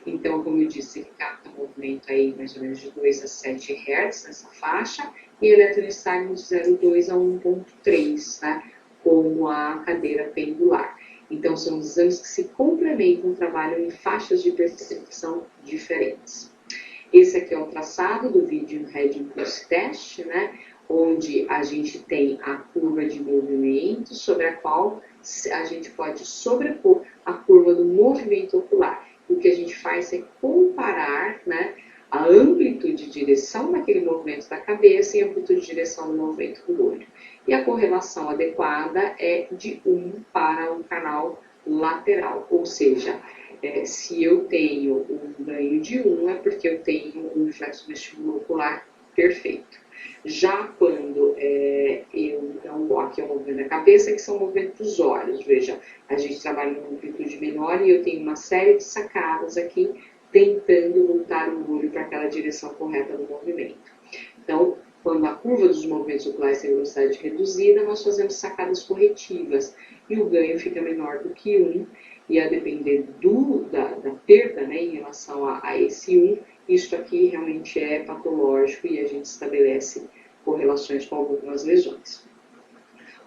Então, como eu disse, ele capta movimento aí mais ou menos de 2 a 7 Hz nessa faixa, e eletroestagem de 0,2 a 1,3, né, como a cadeira pendular. Então, são exames que se complementam, trabalham em faixas de percepção diferentes. Esse aqui é o traçado do vídeo Head Impulse Test, né, onde a gente tem a curva de movimento sobre a qual a gente pode sobrepor a curva do movimento ocular. O que a gente faz é comparar, né, a amplitude de direção daquele movimento da cabeça e a amplitude de direção do movimento do olho. E a correlação adequada é de 1 para um canal lateral, ou seja, se eu tenho um ganho de 1 é porque eu tenho um reflexo vestibular ocular perfeito. Já quando aqui é o movimento da cabeça, que são o movimento dos olhos, veja, a gente trabalha numa amplitude menor e eu tenho uma série de sacadas aqui tentando voltar o olho para aquela direção correta do movimento. Então, quando a curva dos movimentos oculares tem velocidade reduzida, nós fazemos sacadas corretivas e o ganho fica menor do que 1, e a depender da perda, né, em relação a esse 1, isso aqui realmente é patológico e a gente estabelece correlações com algumas lesões.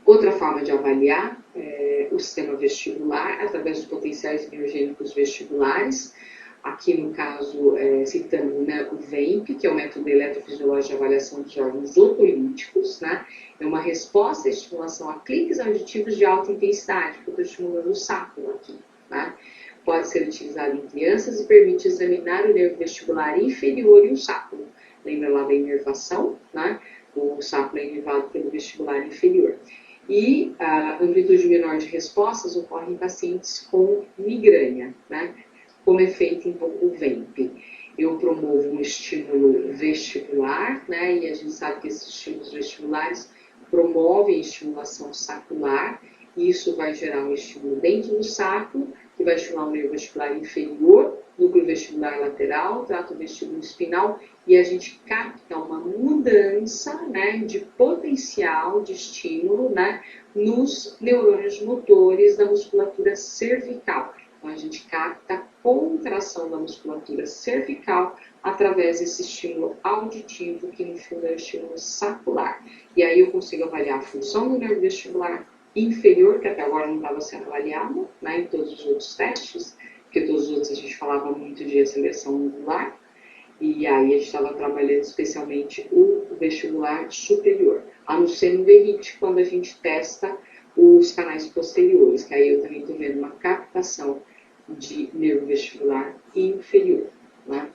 Outra forma de avaliar o sistema vestibular através dos potenciais biogenicos vestibulares. Aqui, no caso, citando, né, o VEMP, que é o método eletrofisiológico de avaliação dos órgãos otolíticos, né? É uma resposta à estimulação a cliques auditivos de alta intensidade, porque eu estou estimulando o sáculo aqui, né? Pode ser utilizado em crianças e permite examinar o nervo vestibular inferior e o sáculo. Lembra lá da inervação, né? O sáculo é inervado pelo vestibular inferior. E a amplitude menor de respostas ocorre em pacientes com migrânia, né? Como é feito então o VEMP. Eu promovo um estímulo vestibular, né? E a gente sabe que esses estímulos vestibulares promovem estimulação sacular e isso vai gerar um estímulo dentro do sacro, que vai estimular o nervo vestibular inferior, núcleo vestibular lateral, trato vestíbulo espinal, e a gente capta uma mudança, né, de potencial de estímulo, né, nos neurônios motores da musculatura cervical. Então, a gente capta a contração da musculatura cervical através desse estímulo auditivo, que no fundo é o estímulo sacral. E aí eu consigo avaliar a função do nervo vestibular inferior, que até agora não estava sendo avaliado, né, em todos os outros testes, porque todos os outros a gente falava muito de aceleração angular, e aí a gente estava trabalhando especialmente o vestibular superior, a não ser no VRIT, quando a gente testa os canais posteriores, que aí eu também estou vendo uma captação de nervo vestibular inferior, né?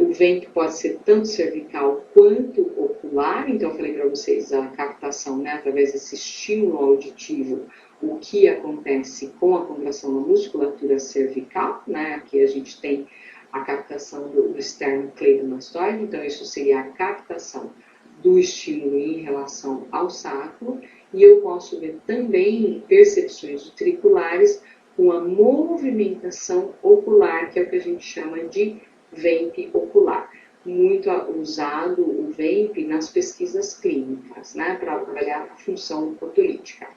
O VENP pode ser tanto cervical quanto ocular, então eu falei para vocês a captação, né, através desse estímulo auditivo, o que acontece com a contração da musculatura cervical, né, aqui a gente tem a captação do esternocleidomastoide, então isso seria a captação do estímulo em relação ao sacro, e eu posso ver também percepções utriculares com a movimentação ocular, que é o que a gente chama de VENP ocular. Muito usado o VENP nas pesquisas clínicas, né, para avaliar a função otolítica.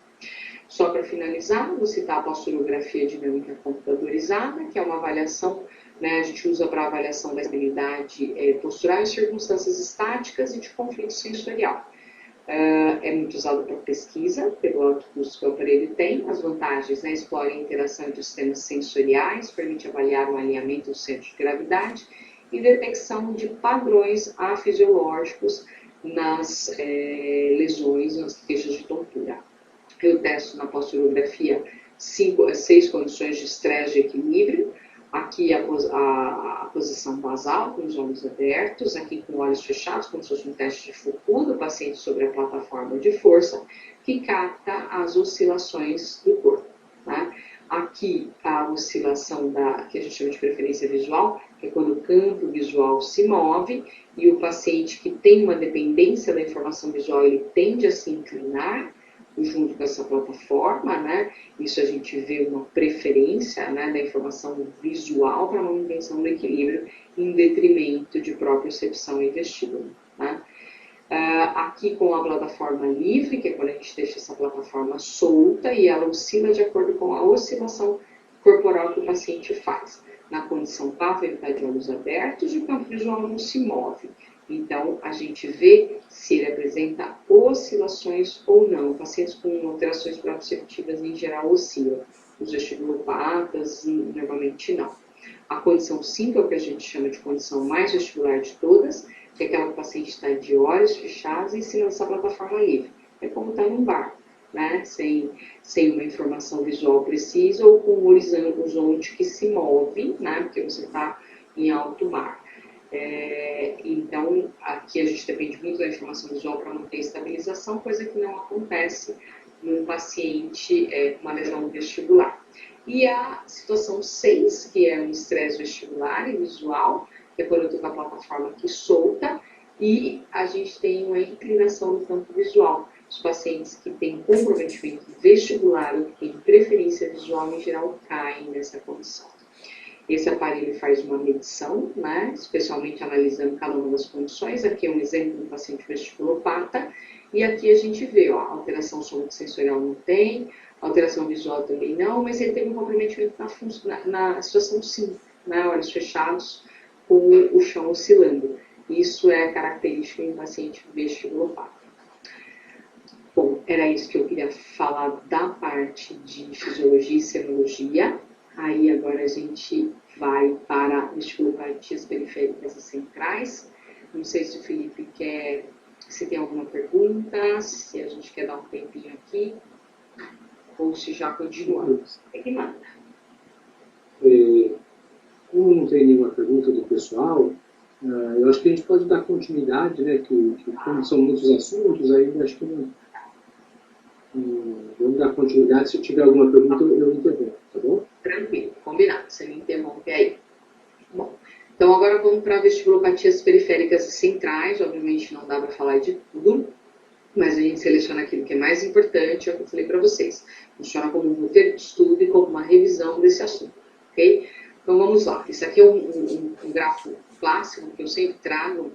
Só para finalizar, vou citar a posturografia dinâmica computadorizada, que é uma avaliação, né, a gente usa para avaliação da estabilidade postural em circunstâncias estáticas e de conflito sensorial. É muito usado para pesquisa, pelo alto custo que o aparelho tem. As vantagens, né, explora a interação entre os sistemas sensoriais, permite avaliar o alinhamento do centro de gravidade e detecção de padrões afisiológicos nas lesões, nas queixas de tontura. Eu testo na posturografia 6 condições de estresse de equilíbrio. Aqui a posição basal, com os olhos abertos, aqui com olhos fechados, como se fosse um teste de Foucault do paciente sobre a plataforma de força, que capta as oscilações do corpo. Tá? Aqui a oscilação que a gente chama de preferência visual, que é quando o campo visual se move e o paciente que tem uma dependência da informação visual, ele tende a se inclinar junto com essa plataforma, né? Isso a gente vê uma preferência, né, da informação visual para a manutenção do equilíbrio em detrimento de propriocepção e vestíbulo, né? Aqui com a plataforma livre, que é quando a gente deixa essa plataforma solta e ela oscila de acordo com a oscilação corporal que o paciente faz. Na condição PAV, ele está de olhos abertos e o campo visual não se move. Então, a gente vê se ele apresenta oscilações ou não. Pacientes com alterações proprioceptivas, em geral, oscilam. Os vestibulopatas, normalmente não. A condição 5 é o que a gente chama de condição mais vestibular de todas, que é aquela que o paciente está de olhos fechados em cima dessa plataforma livre. É como estar num barco, né? Sem uma informação visual precisa ou com um horizonte que se move, né? Porque você está em alto mar. Então, aqui a gente depende muito da informação visual para manter a estabilização, coisa que não acontece num paciente com uma lesão vestibular. E a situação 6, que é um estresse vestibular e visual, que é quando eu estou com a plataforma aqui solta, e a gente tem uma inclinação do campo visual. Os pacientes que têm comprometimento vestibular ou que têm preferência visual, em geral, caem nessa condição. Esse aparelho faz uma medição, né, especialmente analisando cada uma das condições. Aqui é um exemplo do paciente vestibulopata. E aqui a gente vê, ó, alteração sensorial não tem, alteração visual também não, mas ele teve um comprometimento na situação 5, né, olhos fechados, com o chão oscilando. Isso é característico em paciente vestibulopata. Bom, era isso que eu queria falar da parte de fisiologia e semiologia. Aí agora a gente vai para vestibulopatias periféricas e centrais. Não sei se o Felipe se tem alguma pergunta, se a gente quer dar um tempinho aqui, ou se já continuamos. É que manda. Como não tem nenhuma pergunta do pessoal, eu acho que a gente pode dar continuidade, né? Que como são muitos assuntos, aí eu acho que não. Vamos dar continuidade. Se tiver alguma pergunta, eu interrompo, tá bom? Tranquilo, combinado. Você me interrompe aí. Bom, então agora vamos para vestibulopatias periféricas e centrais. Obviamente não dá para falar de tudo, mas a gente gente seleciona aquilo que é mais importante, é o que eu falei para vocês. Funciona como um roteiro de estudo e como uma revisão desse assunto, ok? Então vamos lá. Esse aqui é um gráfico clássico que eu sempre trago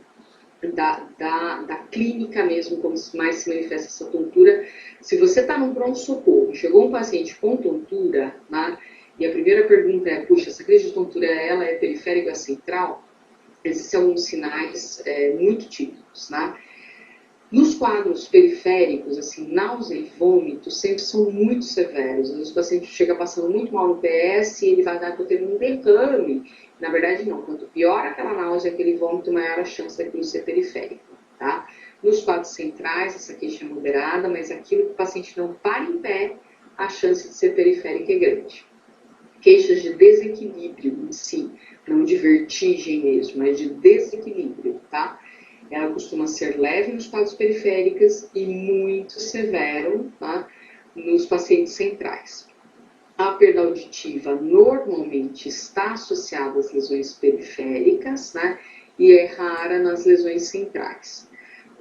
da clínica mesmo, como mais se manifesta essa tontura. Se você está num pronto-socorro, chegou um paciente com tontura, né, e a primeira pergunta é, puxa, essa crise de tontura ela é periférica ou central? Esses são alguns sinais muito típicos, né? Nos quadros periféricos, assim, náusea e vômito sempre são muito severos. Às vezes o paciente chega passando muito mal no PS e ele vai dar para ter um derrame. Na verdade, não. Quanto pior aquela náusea, aquele vômito, maior a chance daquilo ser periférico, tá? Nos quadros centrais, essa queixa é moderada, mas aquilo que o paciente não para em pé, a chance de ser periférica é grande. Queixas de desequilíbrio em si, não de vertigem mesmo, mas de desequilíbrio, tá? Ela costuma ser leve nos quadros periféricos e muito severo, tá, nos pacientes centrais. A perda auditiva normalmente está associada às lesões periféricas, né, e é rara nas lesões centrais.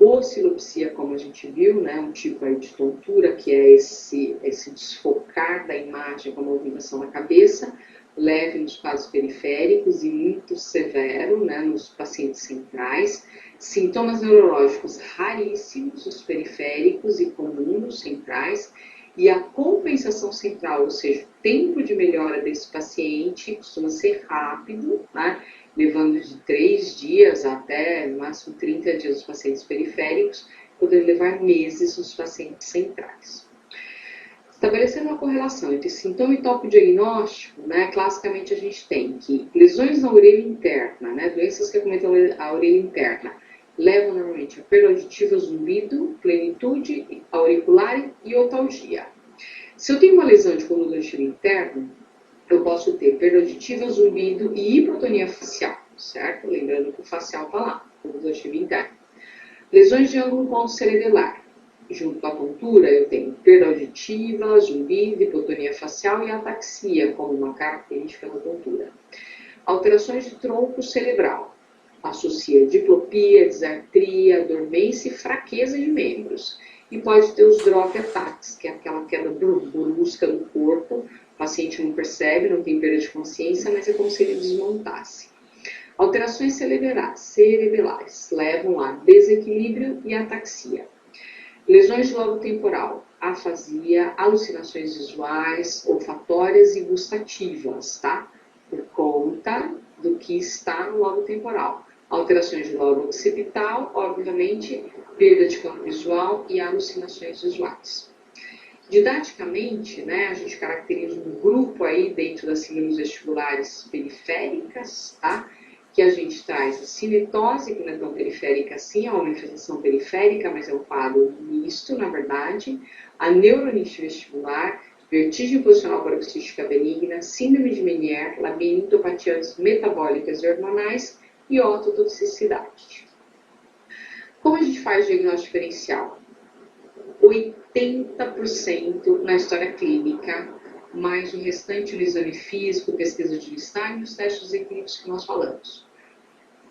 Oscilopsia, como a gente viu, né, um tipo aí de tontura, que é esse desfocar da imagem com a movimentação da cabeça, leve nos quadros periféricos e muito severo, né, nos pacientes centrais. Sintomas neurológicos raríssimos nos periféricos e comuns nos centrais. E a compensação central, ou seja, o tempo de melhora desse paciente costuma ser rápido, né, levando de 3 dias até no máximo 30 dias nos pacientes periféricos, podendo levar meses nos pacientes centrais. Estabelecendo uma correlação entre sintoma e topo diagnóstico, né, classicamente a gente tem que lesões na orelha interna, né, doenças que acometem a orelha interna, levam normalmente a perda auditiva, zumbido, plenitude auricular e otalgia. Se eu tenho uma lesão de conduto auditivo interno, eu posso ter perda auditiva, zumbido e hipotonia facial, certo? Lembrando que o facial está lá, conduto auditivo interno. Lesões de ângulo ponto cerebelar. Junto com a tontura, eu tenho perda auditiva, zumbido, hipotonia facial e ataxia, como uma característica da tontura. Alterações de tronco cerebral. Associa diplopia, disartria, dormência e fraqueza de membros. E pode ter os drop attacks, que é aquela queda brusca do corpo. O paciente não percebe, não tem perda de consciência, mas é como se ele desmontasse. Alterações cerebelares levam a desequilíbrio e ataxia. Lesões de lobo temporal, afasia, alucinações visuais, olfatórias e gustativas, tá? Por conta do que está no lobo temporal. Alterações de lobo occipital, obviamente, perda de campo visual e alucinações visuais. Didaticamente, né, a gente caracteriza um grupo aí dentro das síndromes vestibulares periféricas, tá? Que a gente traz a cinetose, que não é tão periférica assim, é uma manifestação periférica, mas é um quadro misto, na verdade, a neuronite vestibular, vertigem posicional paroxística benigna, síndrome de Meniere, labirintopatias metabólicas e hormonais e ototoxicidade. Como a gente faz o diagnóstico diferencial? 80% na história clínica, mais o restante no exame físico, pesquisa de listagem e os testes de equilíbrios que nós falamos.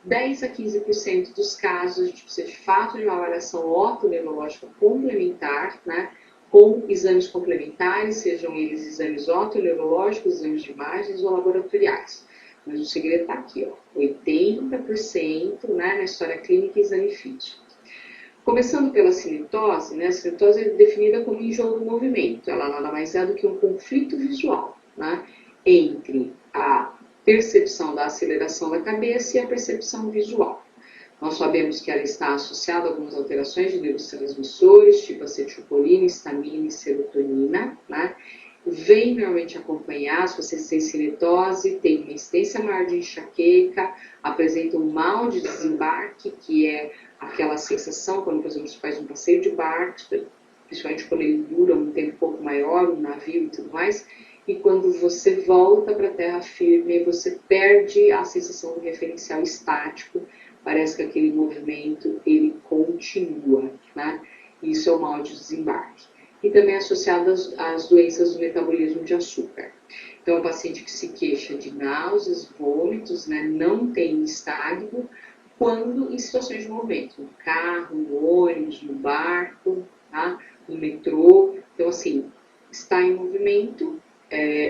10 a 15% dos casos a gente precisa de fato de uma avaliação ortoneurológica complementar, né, com exames complementares, sejam eles exames ortoneurológicos, exames de imagens ou laboratoriais. Mas o segredo está aqui, ó, 80%, né, na história clínica e exame físico. Começando pela cinetose, né, a cinetose é definida como enjoo do movimento. Ela nada mais é do que um conflito visual, né, entre a percepção da aceleração da cabeça e a percepção visual. Nós sabemos que ela está associada a algumas alterações de neurotransmissores, tipo acetilcolina, histamina e serotonina, né? Vem normalmente acompanhar, se você tem cinetose, tem uma incidência maior de enxaqueca, apresenta um mal de desembarque, que é aquela sensação quando, por exemplo, você faz um passeio de barco, principalmente quando ele dura um tempo um pouco maior, um navio e tudo mais, e quando você volta para a terra firme, você perde a sensação do referencial estático, parece que aquele movimento ele continua, né? Isso é o mal de desembarque. E também associado às doenças do metabolismo de açúcar. Então, o paciente que se queixa de náuseas, vômitos, né, não tem estagno, quando em situações de movimento, no carro, no ônibus, no barco, tá? No metrô. Então, assim, está em movimento,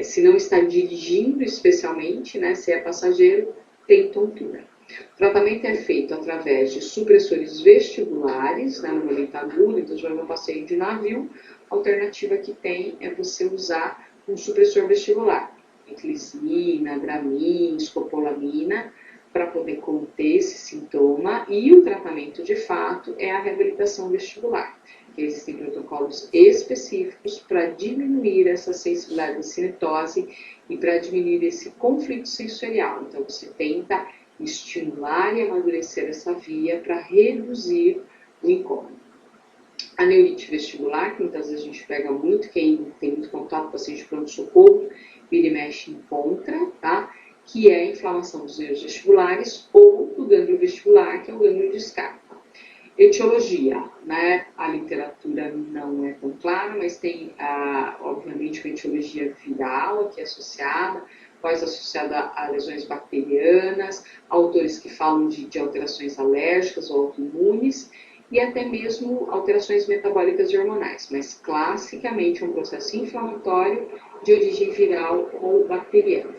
se não está dirigindo especialmente, né, se é passageiro, tem tontura. O tratamento é feito através de supressores vestibulares, né, no momento agudo, então se vai no passeio de navio, a alternativa que tem é você usar um supressor vestibular, enclisina, Dramin, escopolamina, para poder conter esse sintoma, e o tratamento de fato é a reabilitação vestibular. Existem protocolos específicos para diminuir essa sensibilidade à cinetose e para diminuir esse conflito sensorial. Então, você tenta estimular e amadurecer essa via para reduzir o incômodo. A neurite vestibular, que muitas vezes a gente pega muito, quem tem muito contato com o paciente de pronto-socorro, vira e mexe encontra, tá? Que é a inflamação dos nervos vestibulares ou do gânglio vestibular, que é o gânglio de Scarpa. Etiologia, né? A literatura não é tão clara, mas tem, obviamente, uma etiologia viral aqui associada, quase associada a lesões bacterianas, autores que falam de alterações alérgicas ou autoimunes, e até mesmo alterações metabólicas e hormonais, mas classicamente é um processo inflamatório de origem viral ou bacteriana.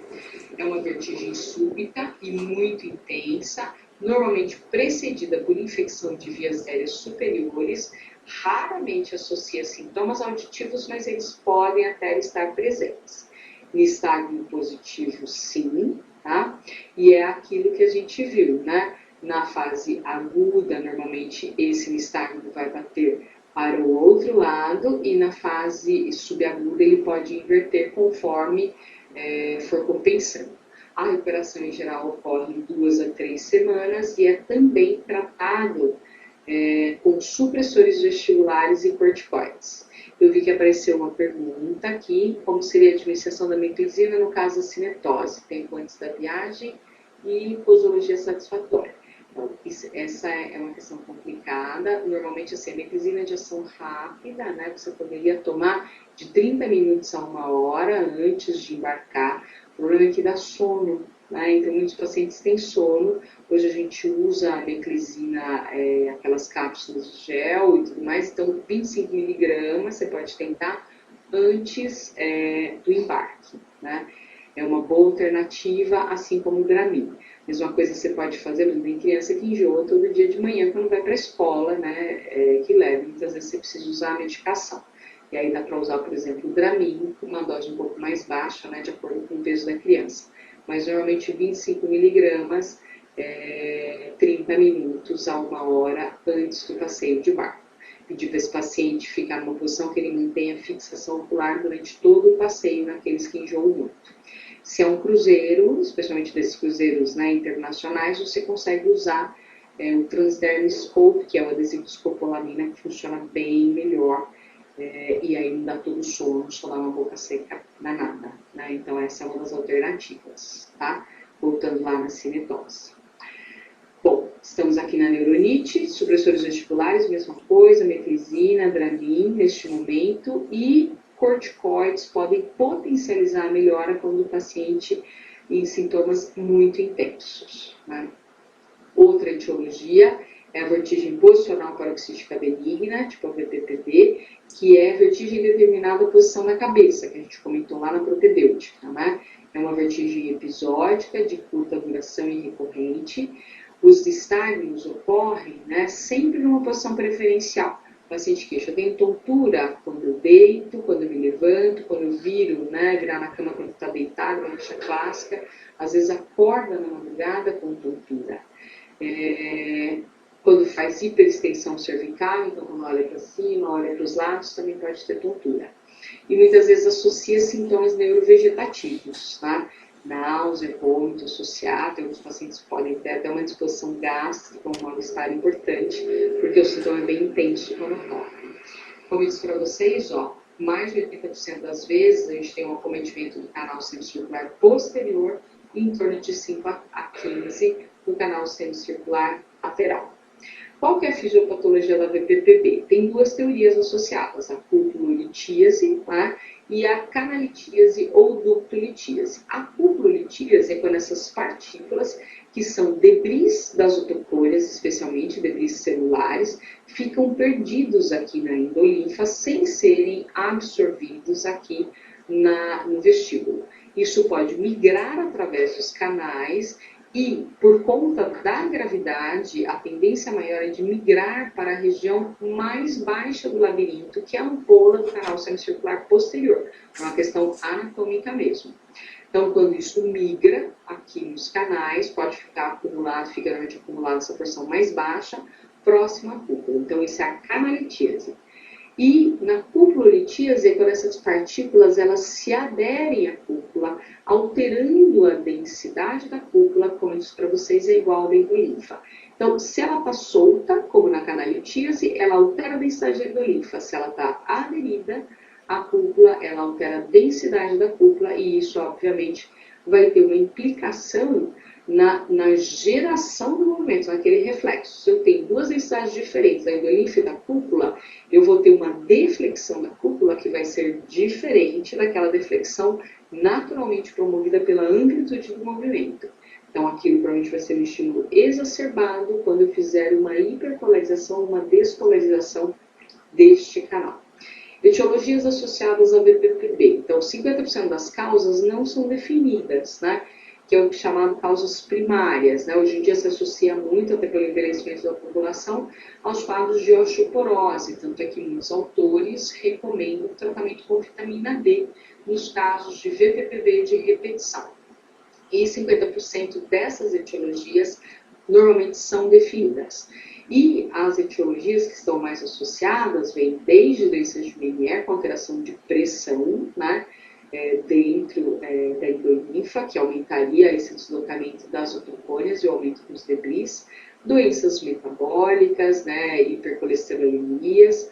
É uma vertigem súbita e muito intensa, normalmente precedida por infecção de vias aéreas superiores, raramente associa sintomas auditivos, mas eles podem até estar presentes. Nistagmo positivo, sim, tá? E é aquilo que a gente viu, né? Na fase aguda, normalmente esse nistagmo vai bater para o outro lado, e na fase subaguda ele pode inverter conforme for compensando. A recuperação em geral ocorre em 2 a 3 semanas e é também tratado com supressores vestibulares e corticoides. Eu vi que apareceu uma pergunta aqui, como seria a administração da menclizina no caso da cinetose, tempo antes da viagem e posologia satisfatória. Então, essa é uma questão complicada. Normalmente, assim, a menclizina de ação rápida, né? Você poderia tomar de 30 minutos a 1 hora antes de embarcar. O problema é que dá sono, né? Então, muitos pacientes têm sono. Hoje a gente usa a menclizina, aquelas cápsulas de gel e tudo mais. Então, 25 miligramas você pode tentar antes do embarque, né? É uma boa alternativa, assim como o Dramin. Mesma coisa você pode fazer, por exemplo, em criança que enjoa todo dia de manhã quando vai para a escola, né, que leva. Muitas vezes você precisa usar a medicação. E aí dá para usar, por exemplo, o Dramin, com uma dose um pouco mais baixa, né, de acordo com o peso da criança. Mas normalmente 25 miligramas, 30 minutos a 1 hora antes do passeio de barco. Pedir para esse paciente ficar numa posição que ele mantenha fixação ocular durante todo o passeio, naqueles que enjoam muito. Se é um cruzeiro, especialmente desses cruzeiros, né, internacionais, você consegue usar o Transderm Scope, que é o adesivo de escopolamina, que funciona bem melhor, e aí não dá todo o sono, só dá uma boca seca danada, né? Então essa é uma das alternativas, tá? Voltando lá na cinetose. Bom, estamos aqui na neuronite, supressores vestibulares, mesma coisa, menclizina, Dramin, neste momento, e corticoides podem potencializar a melhora quando o paciente em sintomas muito intensos, né? Outra etiologia é a vertigem posicional paroxística benigna, tipo a VPPB, que é vertigem em determinada posição da cabeça, que a gente comentou lá na propedêutica, né? É uma vertigem episódica, de curta duração e recorrente. Os nistagmos ocorrem, né, sempre numa posição preferencial. O paciente queixa, eu tenho tontura quando eu deito, quando eu me levanto, quando eu viro, né, virar na cama quando está deitado, uma queixa clássica. Às vezes acorda na madrugada com tontura. Quando faz hiperextensão cervical, então quando olha para cima, olha para os lados, também pode ter tontura. E muitas vezes associa sintomas neurovegetativos, tá? Náusea, vômito associado, alguns pacientes podem ter até uma disposição gástrica, um mal-estar importante, porque o sintoma é bem intenso quando ocorre. Como eu disse para vocês, mais de 80% das vezes a gente tem um acometimento do canal semicircular posterior e em torno de 5 a 15 do canal semicircular lateral. Qual que é a fisiopatologia da VPPB? Tem 2 teorias associadas, a cupulolitíase, né, e a canalitíase ou ductolitíase. A cupulolitíase é quando essas partículas, que são debris das otocôrias, especialmente debris celulares, ficam perdidos aqui na endolinfa sem serem absorvidos aqui no vestíbulo. Isso pode migrar através dos canais e, por conta da gravidade, a tendência maior é de migrar para a região mais baixa do labirinto, que é a ampola do canal semicircular posterior. É uma questão anatômica mesmo. Então, quando isso migra aqui nos canais, pode ficar acumulado, fica realmente acumulado essa porção mais baixa, próxima à cúpula. Então, isso é a canalitíase. E na cúpula-litíase é quando essas partículas elas se aderem à cúpula, alterando a densidade da cúpula, como isso para vocês é igual ao da endolinfa. Então, se ela está solta, como na canalitíase, ela altera a densidade da endolinfa. Se ela está aderida à cúpula, ela altera a densidade da cúpula e isso, obviamente, vai ter uma implicação na geração do movimento, naquele reflexo. Se eu tenho duas densidades diferentes, da endolinfa e da cúpula, eu vou ter uma deflexão da cúpula que vai ser diferente daquela deflexão naturalmente promovida pela amplitude do movimento. Então, aquilo provavelmente vai ser um estímulo exacerbado quando eu fizer uma hiperpolarização, uma despolarização deste canal. Etiologias associadas ao BPPB. Então, 50% das causas não são definidas, né? Que é o chamado causas primárias, né? Hoje em dia se associa muito, até pelo envelhecimento da população, aos quadros de osteoporose, tanto é que muitos autores recomendam o tratamento com vitamina D nos casos de VPPB de repetição. E 50% dessas etiologias normalmente são definidas. E as etiologias que estão mais associadas vêm desde doenças de Meniere, com alteração de pressão, né? Dentro da endolinfa, que aumentaria esse deslocamento das otocôrias e o aumento dos debris, doenças metabólicas, né, hipercolesterolemias,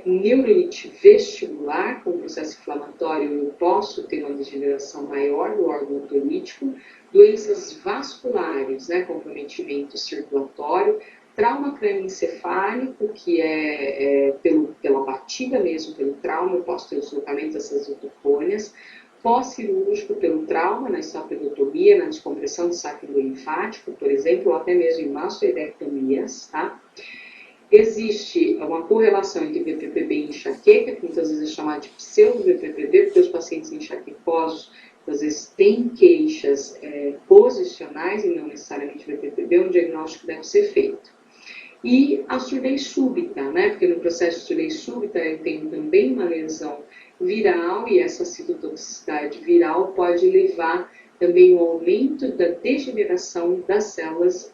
neurolite vestibular, com processo inflamatório, eu posso ter uma degeneração maior do órgão otolítico, doenças vasculares, né, comprometimento circulatório, trauma crânioencefálico, que pela batida mesmo, pelo trauma, eu posso ter o deslocamento dessas otocôrias, pós-cirúrgico pelo trauma, na esofegotomia, na descompressão do saco linfático, por exemplo, ou até mesmo em mastoidectomias, tá? Existe uma correlação entre BPPB e enxaqueca, que muitas vezes é chamada de pseudo-BPPB, porque os pacientes enxaquecosos às vezes têm queixas posicionais e não necessariamente BPPB, um diagnóstico deve ser feito. E a surdez súbita, né? Porque no processo de surdez súbita eu tenho também uma lesão viral e essa citotoxicidade viral pode levar também ao aumento da degeneração das células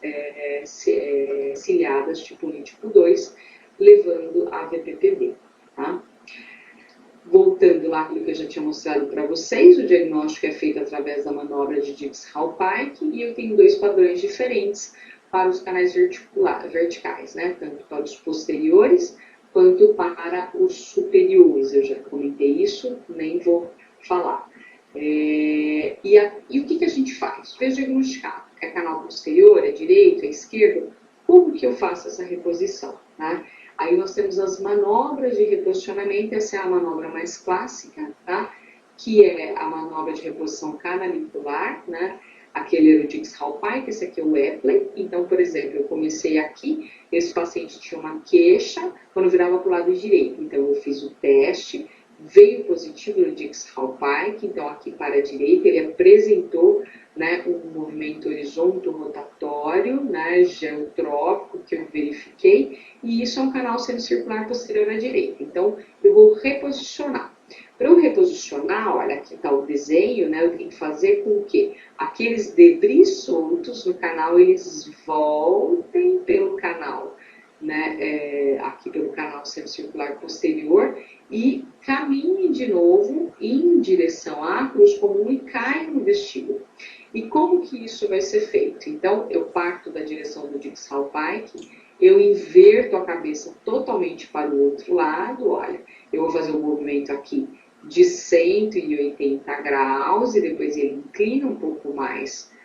ciliadas tipo 1 e tipo 2, levando a VPPB. Tá? Voltando lá aquilo que eu já tinha mostrado para vocês, o diagnóstico é feito através da manobra de Dix-Hallpike e eu tenho dois padrões diferentes para os canais verticais, né? Tanto para os posteriores quanto para os superiores. Eu já comentei isso, nem vou falar. E o que a gente faz? Fez diagnosticado. É canal posterior, é direito, é esquerdo? Como que eu faço essa reposição? Né? Aí nós temos as manobras de reposicionamento, essa é a manobra mais clássica, tá? Que é a manobra de reposição canalicular, né? Aquele era o Dix-Hallpike, esse aqui é o Epley. Então, por exemplo, eu comecei aqui, esse paciente tinha uma queixa quando virava para o lado direito. Então, eu fiz o teste, veio positivo no Dix-Hallpike, então aqui para a direita, ele apresentou, né, um movimento horizonto-rotatório, né, geotrópico, que eu verifiquei, e isso é um canal semicircular posterior à direita. Então, eu vou reposicionar. Para eu reposicionar, olha, aqui está o desenho, né, eu tenho que fazer com que aqueles debris soltos no canal, eles voltem pelo canal, né, aqui pelo canal semicircular posterior, e caminhe de novo em direção à cruz comum e caia no vestíbulo. E como que isso vai ser feito? Então, eu parto da direção do Dix-Hallpike, eu inverto a cabeça totalmente para o outro lado, olha, eu vou fazer um movimento aqui de 180 graus e depois ele inclina um pouco mais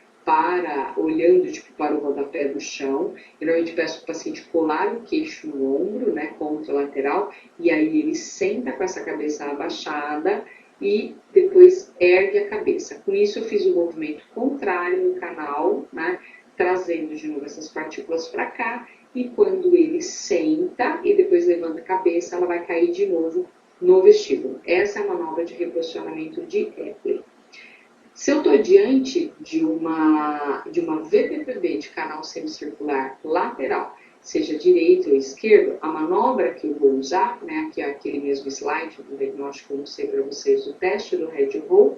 olhando tipo, para o rodapé do chão. Geralmente peço para o paciente colar o queixo no ombro, né, contralateral, e aí ele senta com essa cabeça abaixada e depois ergue a cabeça. Com isso eu fiz o movimento contrário no canal, né, trazendo de novo essas partículas para cá, e quando ele senta e depois levanta a cabeça, ela vai cair de novo no vestíbulo. Essa é a manobra de reposicionamento de Epley. Se eu estou diante de uma VPPB de canal semicircular lateral, seja direito ou esquerdo, a manobra que eu vou usar, né, aqui é aquele mesmo slide do diagnóstico que eu mostrei para vocês, o teste do Red Hole,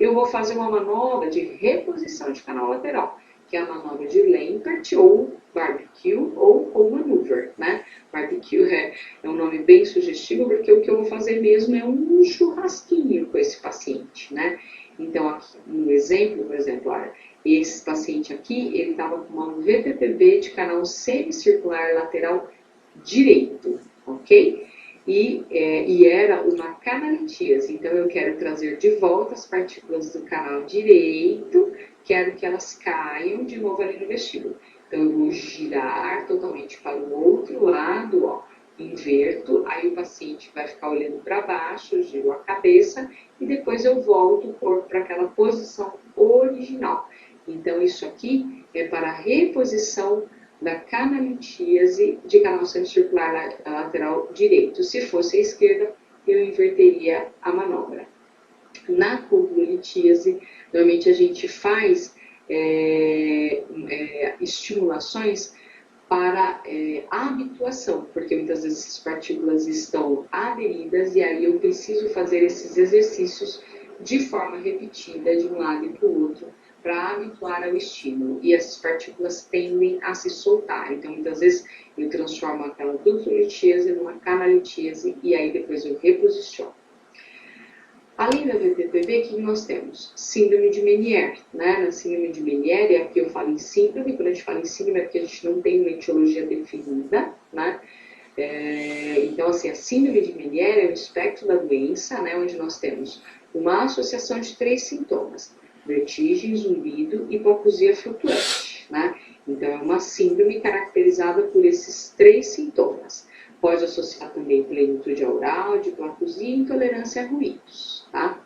eu vou fazer uma manobra de reposição de canal lateral, que é a manobra de Lampert ou barbecue ou maneuver, né? Barbecue é um nome bem sugestivo, porque o que eu vou fazer mesmo é um churrasquinho com esse paciente, né? Então, aqui, um exemplo, por exemplo, olha, esse paciente aqui, ele estava com uma VPPB de canal semicircular lateral direito, ok? E era uma canalitíase, então eu quero trazer de volta as partículas do canal direito, quero que elas caiam de novo ali no vestíbulo. Então eu vou girar totalmente para o outro lado, ó, inverto, aí o paciente vai ficar olhando para baixo, eu giro a cabeça e depois eu volto o corpo para aquela posição original. Então isso aqui é para a reposição da canalitíase de canal semicircular lateral direito. Se fosse a esquerda, eu inverteria a manobra. Na congrulitíase, normalmente a gente faz estimulações para habituação, porque muitas vezes essas partículas estão aderidas e aí eu preciso fazer esses exercícios de forma repetida de um lado e para o outro, para habituar ao estímulo. E essas partículas tendem a se soltar. Então, muitas vezes, eu transformo aquela ductolitíase numa canalitíase e aí depois eu reposiciono. Além da VPPB, o que nós temos? Síndrome de Meniere, né? Na síndrome de Meniere, aqui eu falo em síndrome, quando a gente fala em síndrome é porque a gente não tem uma etiologia definida, né? Então, assim, a síndrome de Meniere é o espectro da doença, né? Onde nós temos uma associação de 3 sintomas: vertigem, zumbido e hipoacusia flutuante, né? Então, é uma síndrome caracterizada por esses 3 sintomas. Pode associar também plenitude aural, diplacusia e intolerância a ruídos, tá?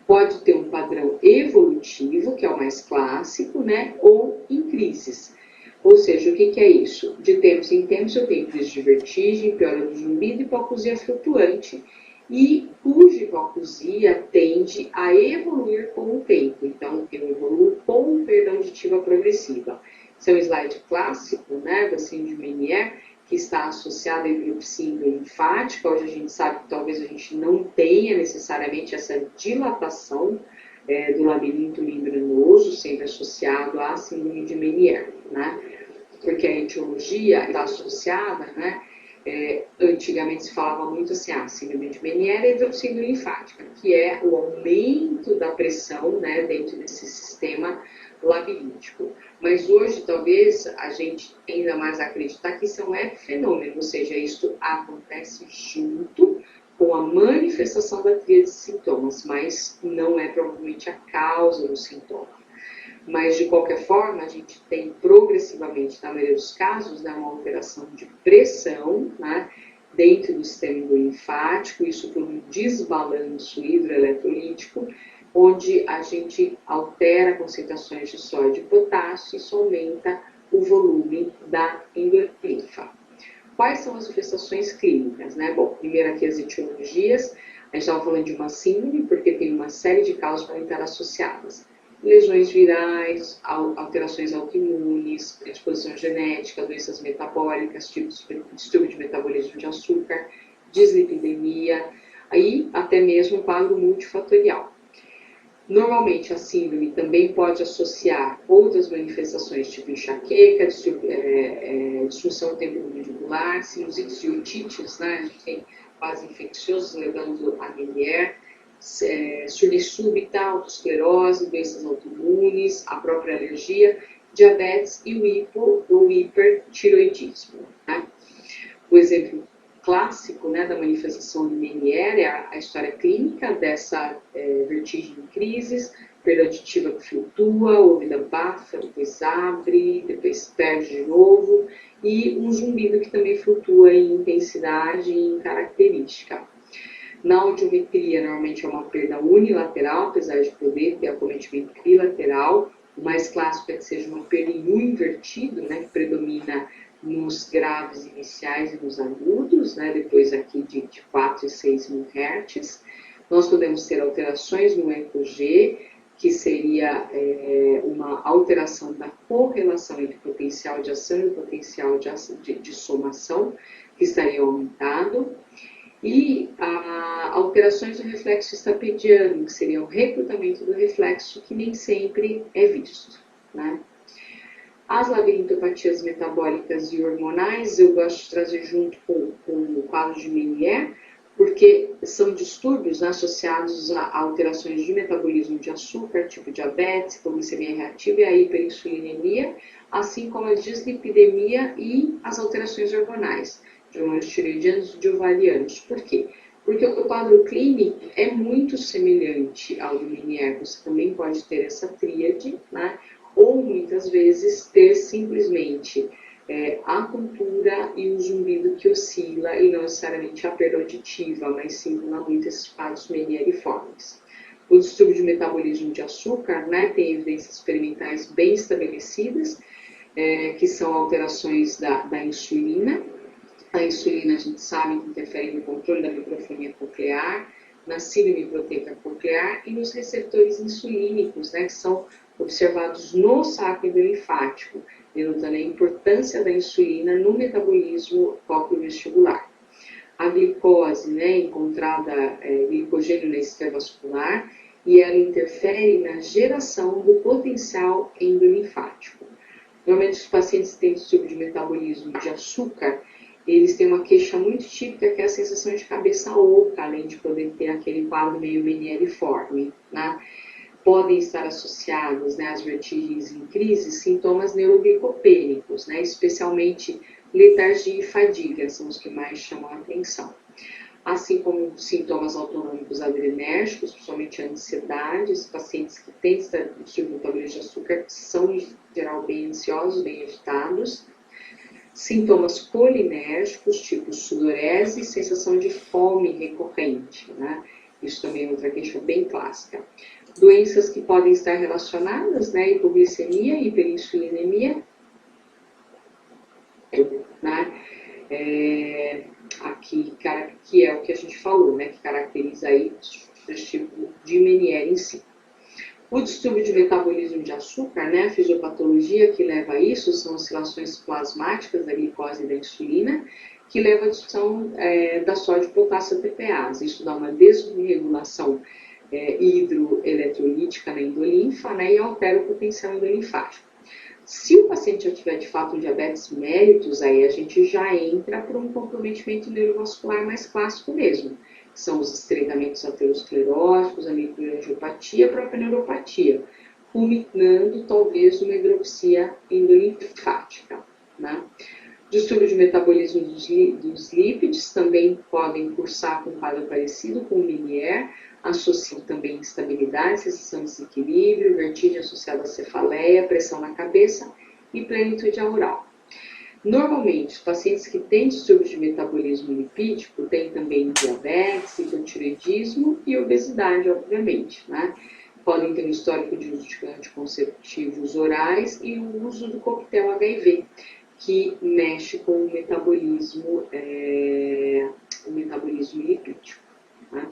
Pode ter um padrão evolutivo, que é o mais clássico, né? Ou em crises. Ou seja, o que é isso? De tempos em tempos eu tenho crise de vertigem, piora do zumbido e hipoacusia flutuante, e cuja hipoacusia tende a evoluir com o tempo. Então, eu evoluo com perda auditiva progressiva. Esse é um slide clássico, né, da síndrome de Meniere, que está associada à epilepsia linfática. Hoje a gente sabe que talvez a gente não tenha necessariamente essa dilatação do labirinto membranoso, sempre associado à síndrome de Meniere, né? Porque a etiologia está associada, né? Antigamente se falava muito assim, a síndrome de Meniere é hidroxílio linfática, que é o aumento da pressão, né, dentro desse sistema labiríntico. Mas hoje, talvez, a gente ainda mais acreditar que isso é um epifenômeno, ou seja, isso acontece junto com a manifestação da tríade de sintomas, mas não é provavelmente a causa do sintoma. Mas, de qualquer forma, a gente tem progressivamente, na maioria dos casos, né, uma alteração de pressão, né, dentro do sistema linfático, isso por um desbalanço hidroeletrolítico, onde a gente altera concentrações de sódio e potássio, isso aumenta o volume da endolinfa. Quais são as manifestações clínicas, né? Bom, primeiro aqui as etiologias. A gente estava falando de uma síndrome, porque tem uma série de causas para estar associadas. Lesões virais, alterações autoimunes, exposição genética, doenças metabólicas, distúrbio de metabolismo de açúcar, dislipidemia, aí até mesmo quadro multifatorial. Normalmente a síndrome também pode associar outras manifestações, tipo enxaqueca, disfunção temporomandibular, sinusites e otites, né? A gente tem quase infecciosos levando a Meniere, surdez súbita, autoesclerose, doenças autoimunes, a própria alergia, diabetes e o hipertiroidismo. Né? O exemplo clássico, né, da manifestação de Meniere é a história clínica dessa vertigem em crises, perda auditiva que flutua, o ouvido abafa, depois abre, depois perde de novo, e um zumbido que também flutua em intensidade e em característica. Na audiometria, normalmente é uma perda unilateral, apesar de poder ter acometimento bilateral. O mais clássico é que seja uma perda em U invertido, né, que predomina nos graves iniciais e nos agudos, né, depois aqui de 4 e 6 mil Hz. Nós podemos ter alterações no ECOG, que seria uma alteração da correlação entre potencial de ação e potencial de somação, que estaria aumentado. E alterações do reflexo estapediano, que seria o recrutamento do reflexo, que nem sempre é visto, né? As labirintopatias metabólicas e hormonais, eu gosto de trazer junto com o quadro de Meniere, porque são distúrbios, né, associados a alterações de metabolismo de açúcar, tipo diabetes, hipoglicemia reativa e a hiperinsulinemia, assim como a dislipidemia e as alterações hormonais, de hormônios tireoidianos e de ovarianos. Por quê? Porque o quadro clínico é muito semelhante ao do Meniere, você também pode ter essa tríade, né? Ou muitas vezes ter simplesmente a tontura e o zumbido que oscila e não necessariamente a perda auditiva, mas simula muito esses quadros menieriformes. O distúrbio de metabolismo de açúcar, né, tem evidências experimentais bem estabelecidas, que são alterações da insulina. A insulina, a gente sabe que interfere no controle da microfonia coclear, na síndrome proteica coclear e nos receptores insulínicos, né, que são observados no saco endolinfático, denotando a importância da insulina no metabolismo cócleo-vestibular. A glicose, né, encontrada glicogênio na esteira vascular, e ela interfere na geração do potencial endolinfático. Normalmente os pacientes que têm distúrbio de metabolismo de açúcar, eles têm uma queixa muito típica, que é a sensação de cabeça oca, além de poder ter aquele quadro meio menieriforme, né? Podem estar associados, né, às vertigens em crise, sintomas neuroglicopênicos, né, especialmente letargia e fadiga, são os que mais chamam a atenção. Assim como sintomas autonômicos adrenérgicos, principalmente a ansiedade, os pacientes que têm distúrbio de açúcar são, em geral, bem ansiosos, bem agitados. Sintomas colinérgicos, tipo sudorese e sensação de fome recorrente, né? Isso também é outra queixa bem clássica. Doenças que podem estar relacionadas, né? Hipoglicemia, hiperinsulinemia, né? Aqui, que é o que a gente falou, né? Que caracteriza aí esse tipo de Meniere em si. O distúrbio de metabolismo de açúcar, né, a fisiopatologia que leva a isso são oscilações plasmáticas da glicose e da insulina, que leva à disfunção da sódio-potássio ATPase. Isso dá uma desregulação hidroeletrolítica na endolinfa, né, e altera o potencial endolinfático. Se o paciente já tiver de fato um diabetes mellitus, aí a gente já entra para um comprometimento neurovascular mais clássico mesmo. São os estreitamentos ateroscleróticos, a microangiopatia, a própria neuropatia, culminando talvez numa hidroxia endolinfática, né? Distúrbio de metabolismo dos lípides também podem cursar com um quadro parecido com o Meniere, associando também instabilidade, sensação de desequilíbrio, vertigem associada à cefaleia, pressão na cabeça e plenitude aural. Normalmente, os pacientes que têm distúrbio de metabolismo lipídico têm também diabetes, hipotireoidismo e obesidade, obviamente, né? Podem ter um histórico de uso de anticonceptivos orais e o uso do coquetel HIV, que mexe com o metabolismo lipídico, né?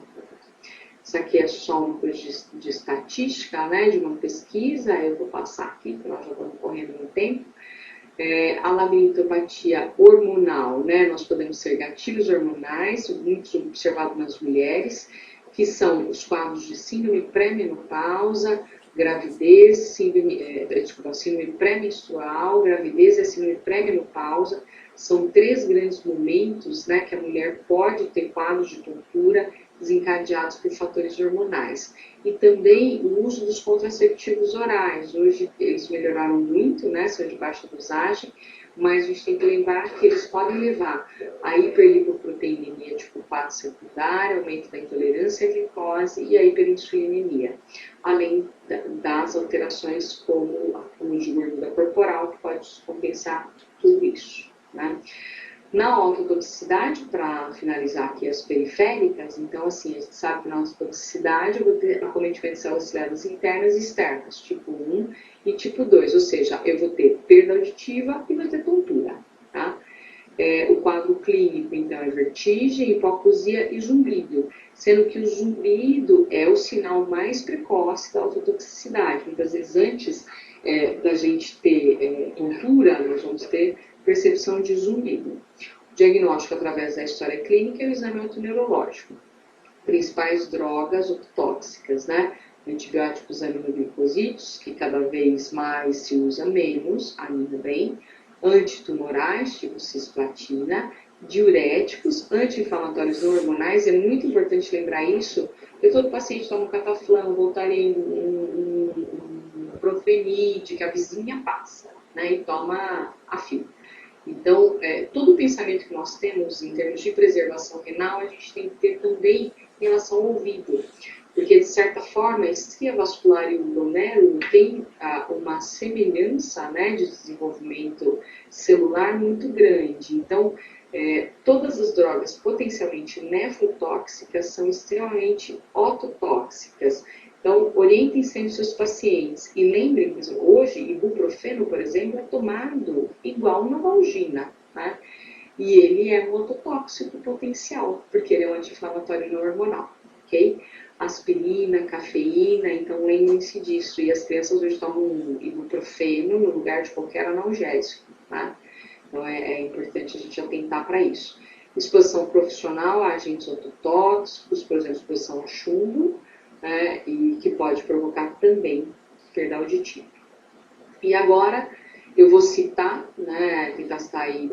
Isso aqui é só uma coisa de estatística, né, de uma pesquisa, eu vou passar aqui, porque nós já estamos correndo no tempo. A labirintopatia hormonal, né, nós podemos ter gatilhos hormonais, muito observados nas mulheres, que são os quadros de síndrome pré-menopausa, gravidez, síndrome pré-menstrual, gravidez e síndrome pré-menopausa. São 3 grandes momentos, né, que a mulher pode ter quadros de tontura desencadeados por fatores hormonais. E também o uso dos contraceptivos orais. Hoje eles melhoraram muito, né, são de baixa dosagem, mas a gente tem que lembrar que eles podem levar a hiperlipoproteinemia tipo 4 secundária, aumento da intolerância à glicose e a hiperinsulinemia, além das alterações como acúmulo de gordura corporal, que pode compensar tudo isso, né? Na ototoxicidade, para finalizar aqui as periféricas, então assim, a gente sabe que na ototoxicidade eu vou ter acometimento de células ciliadas internas e externas, tipo 1 e tipo 2, ou seja, eu vou ter perda auditiva e vou ter tontura, tá? O quadro clínico, então, é vertigem, hipoacusia e zumbido, sendo que o zumbido é o sinal mais precoce da ototoxicidade. Muitas vezes, antes da gente ter tontura, nós vamos ter percepção de zumbido. Diagnóstico através da história clínica e o exame autoneurológico. Principais drogas ototóxicas, né? Antibióticos aminoglicosídeos, que cada vez mais se usa menos, ainda bem. Antitumorais, tipo cisplatina. Diuréticos, anti-inflamatórios não hormonais. É muito importante lembrar isso, porque todo paciente toma um cataflão, Voltaren, um profenite, que a vizinha passa, né? E toma a fio. Então, todo o pensamento que nós temos em termos de preservação renal, a gente tem que ter também em relação ao ouvido. Porque, de certa forma, a estria vascular e o glomérulo têm uma semelhança, né, de desenvolvimento celular muito grande. Então, todas as drogas potencialmente nefrotóxicas são extremamente ototóxicas. Então, orientem sempre seus pacientes. E lembrem, que hoje, ibuprofeno, por exemplo, é tomado igual Novalgina, né? E ele é um ototóxico potencial, porque ele é um anti-inflamatório não hormonal, ok? Aspirina, cafeína, então lembrem-se disso. E as crianças hoje tomam um ibuprofeno no lugar de qualquer analgésico, tá? Então, é importante a gente atentar para isso. Exposição profissional a agentes ototóxicos, por exemplo, exposição a chumbo, né, e que pode provocar também perda auditiva. E agora eu vou citar, né, tentar citar aí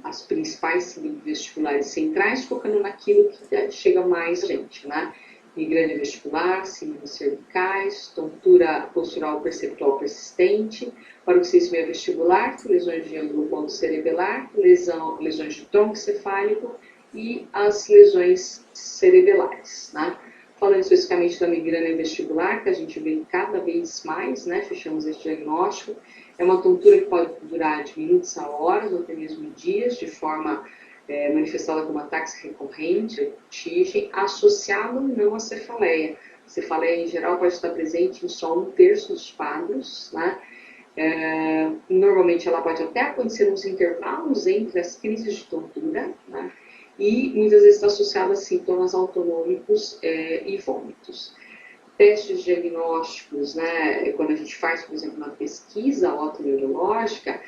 as principais vestibulares centrais, focando naquilo que chega mais gente, né? Migrânia vestibular, síndromes cervicais, tontura postural perceptual persistente, paroxismia vestibular, lesões de ângulo ponto cerebelar, lesões de tronco cefálico e as lesões cerebelares, né? Falando especificamente da migrânia vestibular, que a gente vê cada vez mais, né, fechamos esse diagnóstico, é uma tontura que pode durar de minutos a horas, ou até mesmo dias, de forma manifestada como ataques recorrentes, vertigem, associada ou não à cefaleia. A cefaleia, em geral, pode estar presente em só 1/3 dos quadros, né? Normalmente ela pode até acontecer nos intervalos entre as crises de tontura, né? E muitas vezes está associada a sintomas autonômicos e vômitos. Testes diagnósticos, né, quando a gente faz, por exemplo, uma pesquisa autoneurológica,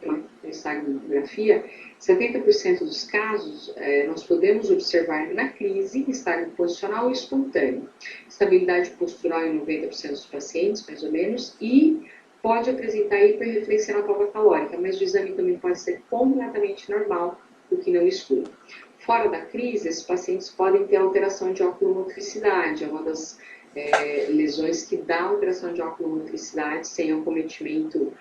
uma estagnografia, 70% dos casos nós podemos observar na crise estado posicional e espontâneo, estabilidade postural em 90% dos pacientes, mais ou menos, e pode apresentar hiperreferência na prova calórica, mas o exame também pode ser completamente normal, o que não exclui. Fora da crise, esses pacientes podem ter alteração de oculomotricidade, é uma das lesões que dá alteração de oculomotricidade sem acometimento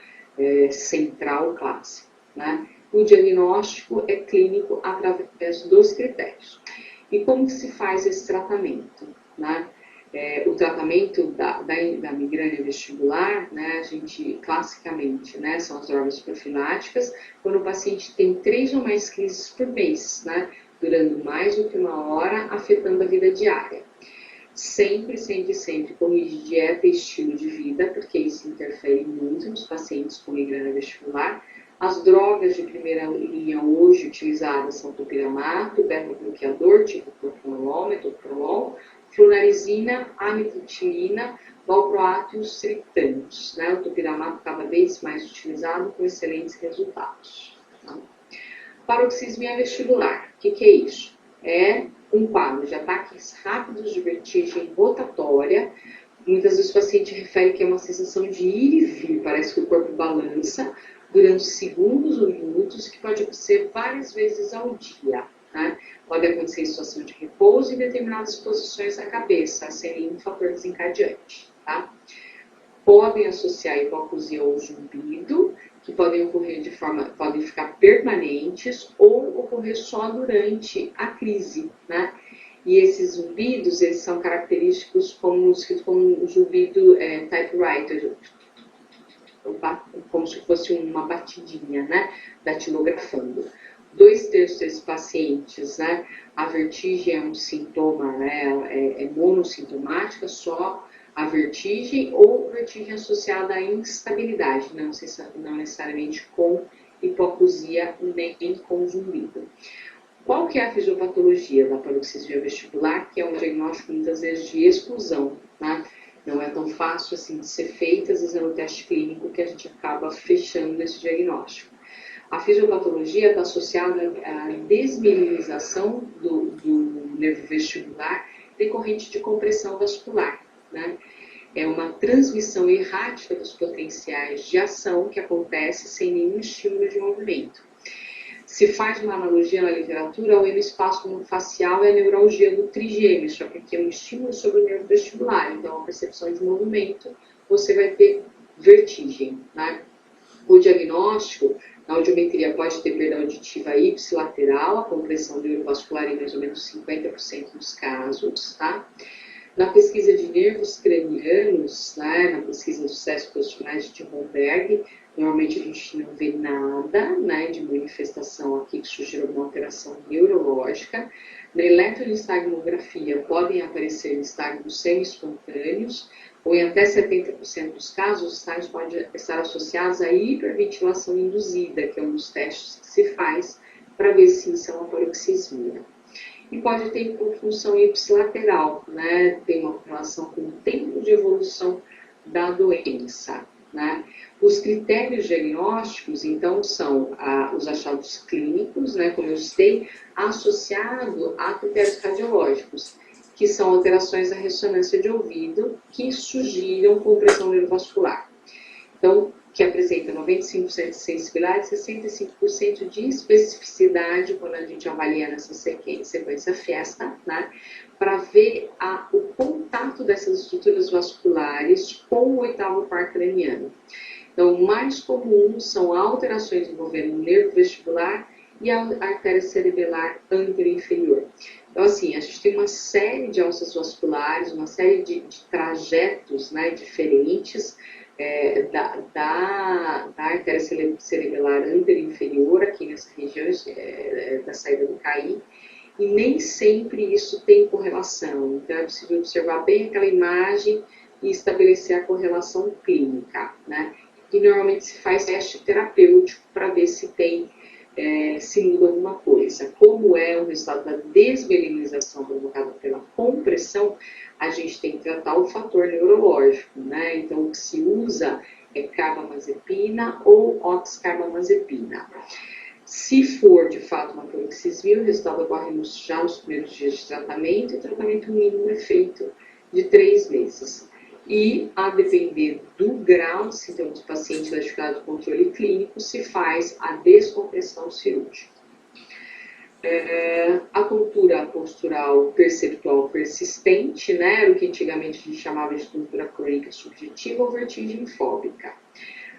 central clássico, né? O diagnóstico é clínico através dos critérios. E como que se faz esse tratamento, né? O tratamento da migrânia vestibular, né, a gente, classicamente, né, são as drogas profiláticas, quando o paciente tem 3 ou mais crises por mês, né, durando mais do que 1 hora, afetando a vida diária. Sempre, sempre, sempre corrigir dieta e estilo de vida, porque isso interfere muito nos pacientes com migrânia vestibular. As drogas de primeira linha hoje utilizadas são topiramato, beta-bloqueador, tipo propranolol, metoprolol, flunarizina, amitriptilina, valproato e os triptanos, né? O topiramato cada vez mais utilizado com excelentes resultados. Tá? Paroxismia vestibular, o que é isso? É um quadro de ataques rápidos de vertigem rotatória. Muitas vezes o paciente refere que é uma sensação de ir e vir, parece que o corpo balança durante segundos ou minutos, que pode acontecer várias vezes ao dia. Né? Pode acontecer em situação de repouso e em determinadas posições da cabeça, sem nenhum fator desencadeante. Tá? Podem associar hipoacusia ao zumbido, que podem ocorrer podem ficar permanentes ou ocorrer só durante a crise, né? E esses zumbidos, eles são característicos como um zumbido typewriter, como se fosse uma batidinha, né, datilografando. 2/3 desses pacientes, né, a vertigem é um sintoma, né, é monossintomática, só a vertigem ou vertigem associada à instabilidade, não necessariamente com hipoacusia nem com zumbido. Qual que é a fisiopatologia da paroxismia vestibular, que é um diagnóstico muitas vezes de exclusão, né? Não é tão fácil assim de ser feito, às vezes é no teste clínico que a gente acaba fechando esse diagnóstico. A fisiopatologia está associada à desmielinização do nervo vestibular decorrente de compressão vascular, né? É uma transmissão errática dos potenciais de ação que acontece sem nenhum estímulo de movimento. Se faz uma analogia na literatura, o hemispasmo facial é a neuralgia do trigêmeo, só que aqui é um estímulo sobre o nervo vestibular, então a percepção de movimento, você vai ter vertigem, né? O diagnóstico, na audiometria pode ter perda auditiva ipsilateral, a compressão neurovascular em mais ou menos 50% dos casos, tá? Na pesquisa de nervos cranianos, né, na pesquisa dos testes posicionais de Romberg, normalmente a gente não vê nada, né, de manifestação aqui que sugira uma alteração neurológica. Na eletroenstagmografia podem aparecer estágios semi-espontâneos, ou em até 70% dos casos, os estágios podem estar associados à hiperventilação induzida, que é um dos testes que se faz para ver se isso é uma paroxismia. E pode ter função ipsilateral, né? Tem uma relação com o tempo de evolução da doença, né? Os critérios diagnósticos, então, são os achados clínicos, né? Como eu citei, associado a critérios radiológicos, que são alterações da ressonância de ouvido que sugiram compressão neurovascular. Então, que apresenta 95% de sensibilidade e 65% de especificidade quando a gente avalia nessa sequência FIESTA, né, para ver o contato dessas estruturas vasculares com o oitavo par craniano. Então, o mais comum são alterações envolvendo o nervo vestibular e a artéria cerebelar anteroinferior. Então, assim, a gente tem uma série de alças vasculares, uma série de trajetos, né, diferentes, da artéria cerebelar anteroinferior, aqui nessa região da saída do CAI, e nem sempre isso tem correlação. Então, é possível observar bem aquela imagem e estabelecer a correlação clínica, né? E normalmente se faz teste terapêutico para ver se tem, se muda alguma coisa. Como é o resultado da desmielinização provocada pela compressão, a gente tem que tratar o fator neurológico, né? Então, o que se usa é carbamazepina ou oxcarbamazepina. Se for, de fato, uma paroxismia, o resultado ocorre já nos primeiros dias de tratamento, e o tratamento mínimo é feito de 3 meses. E, a depender do grau de sintomas do paciente da dificuldade do controle clínico, se faz a descompressão cirúrgica. A tontura postural perceptual persistente, né, era o que antigamente a gente chamava de tontura crônica subjetiva ou vertigem fóbica.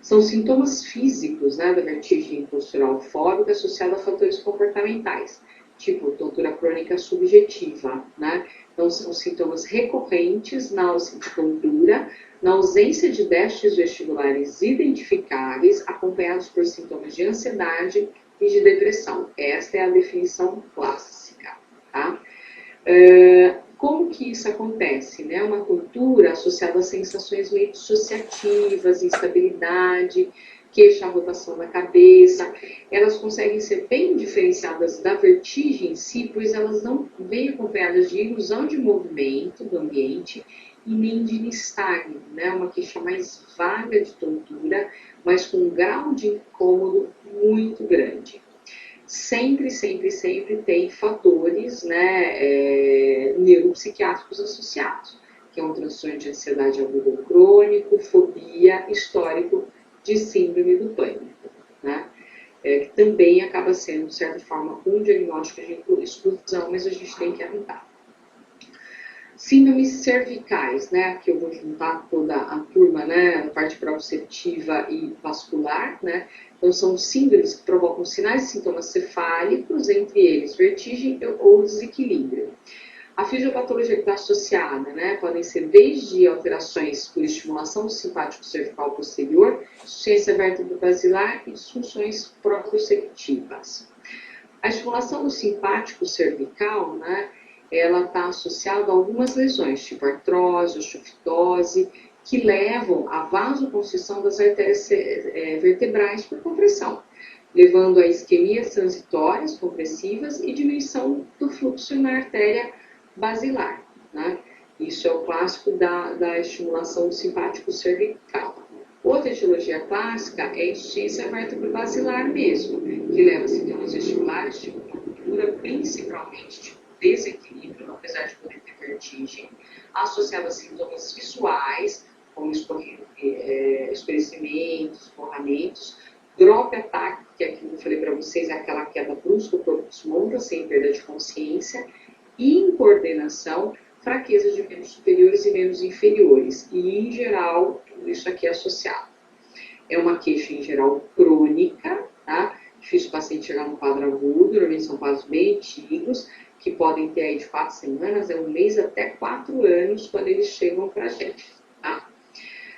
São sintomas físicos, né, da vertigem postural fóbica associada a fatores comportamentais, tipo tontura crônica subjetiva, né? Então, são sintomas recorrentes na ausência de tontura, na ausência de déficits vestibulares identificáveis, acompanhados por sintomas de ansiedade e de depressão. Esta é a definição clássica, tá? Como que isso acontece? Né? Uma tontura associada a sensações meio dissociativas, instabilidade, queixa, rotação da cabeça, elas conseguem ser bem diferenciadas da vertigem em si, pois elas não vêm acompanhadas de ilusão de movimento do ambiente e nem de nistagmo, né? Uma queixa mais vaga de tontura, mas com um grau de incômodo muito grande. Sempre tem fatores, né, neuropsiquiátricos associados, que é um transtorno de ansiedade aguda ou crônico, fobia, histórico de síndrome do pânico, né, que também acaba sendo, de certa forma, um diagnóstico de exclusão, mas a gente tem que atentar. Síndromes cervicais, né, aqui eu vou juntar toda a turma, né, a parte proprioceptiva e vascular, né, então são síndromes que provocam sinais e sintomas cefálicos, entre eles vertigem ou desequilíbrio. A fisiopatologia que está associada, né, podem ser desde alterações por estimulação do simpático cervical posterior, insuficiência vértebro-basilar e disfunções proprioceptivas. A estimulação do simpático cervical, né, ela está associada a algumas lesões, tipo artrose, osteofitose, que levam à vasoconstrição das artérias vertebrais por compressão, levando a isquemias transitórias compressivas e diminuição do fluxo na artéria basilar, né? Isso é o clássico da estimulação do simpático cervical. Outra etiologia clássica é a insuficiência vértebro-basilar mesmo, que leva a sintomas vestibulares, tipo tontura, principalmente tipo desequilíbrio, apesar de poder ter vertigem, associado a sintomas visuais, como escurecimento, escorramentos, drop ataque, que é aquilo que eu falei para vocês, é aquela queda brusca, o corpo desmonta sem perda de consciência, incoordenação, fraqueza de membros superiores e membros inferiores. E, em geral, tudo isso aqui é associado. É uma queixa, em geral, crônica, tá? Difícil o paciente chegar no quadro agudo, normalmente são quadros bem antigos, que podem ter aí de 4 semanas, um mês até 4 anos, quando eles chegam para a gente, tá?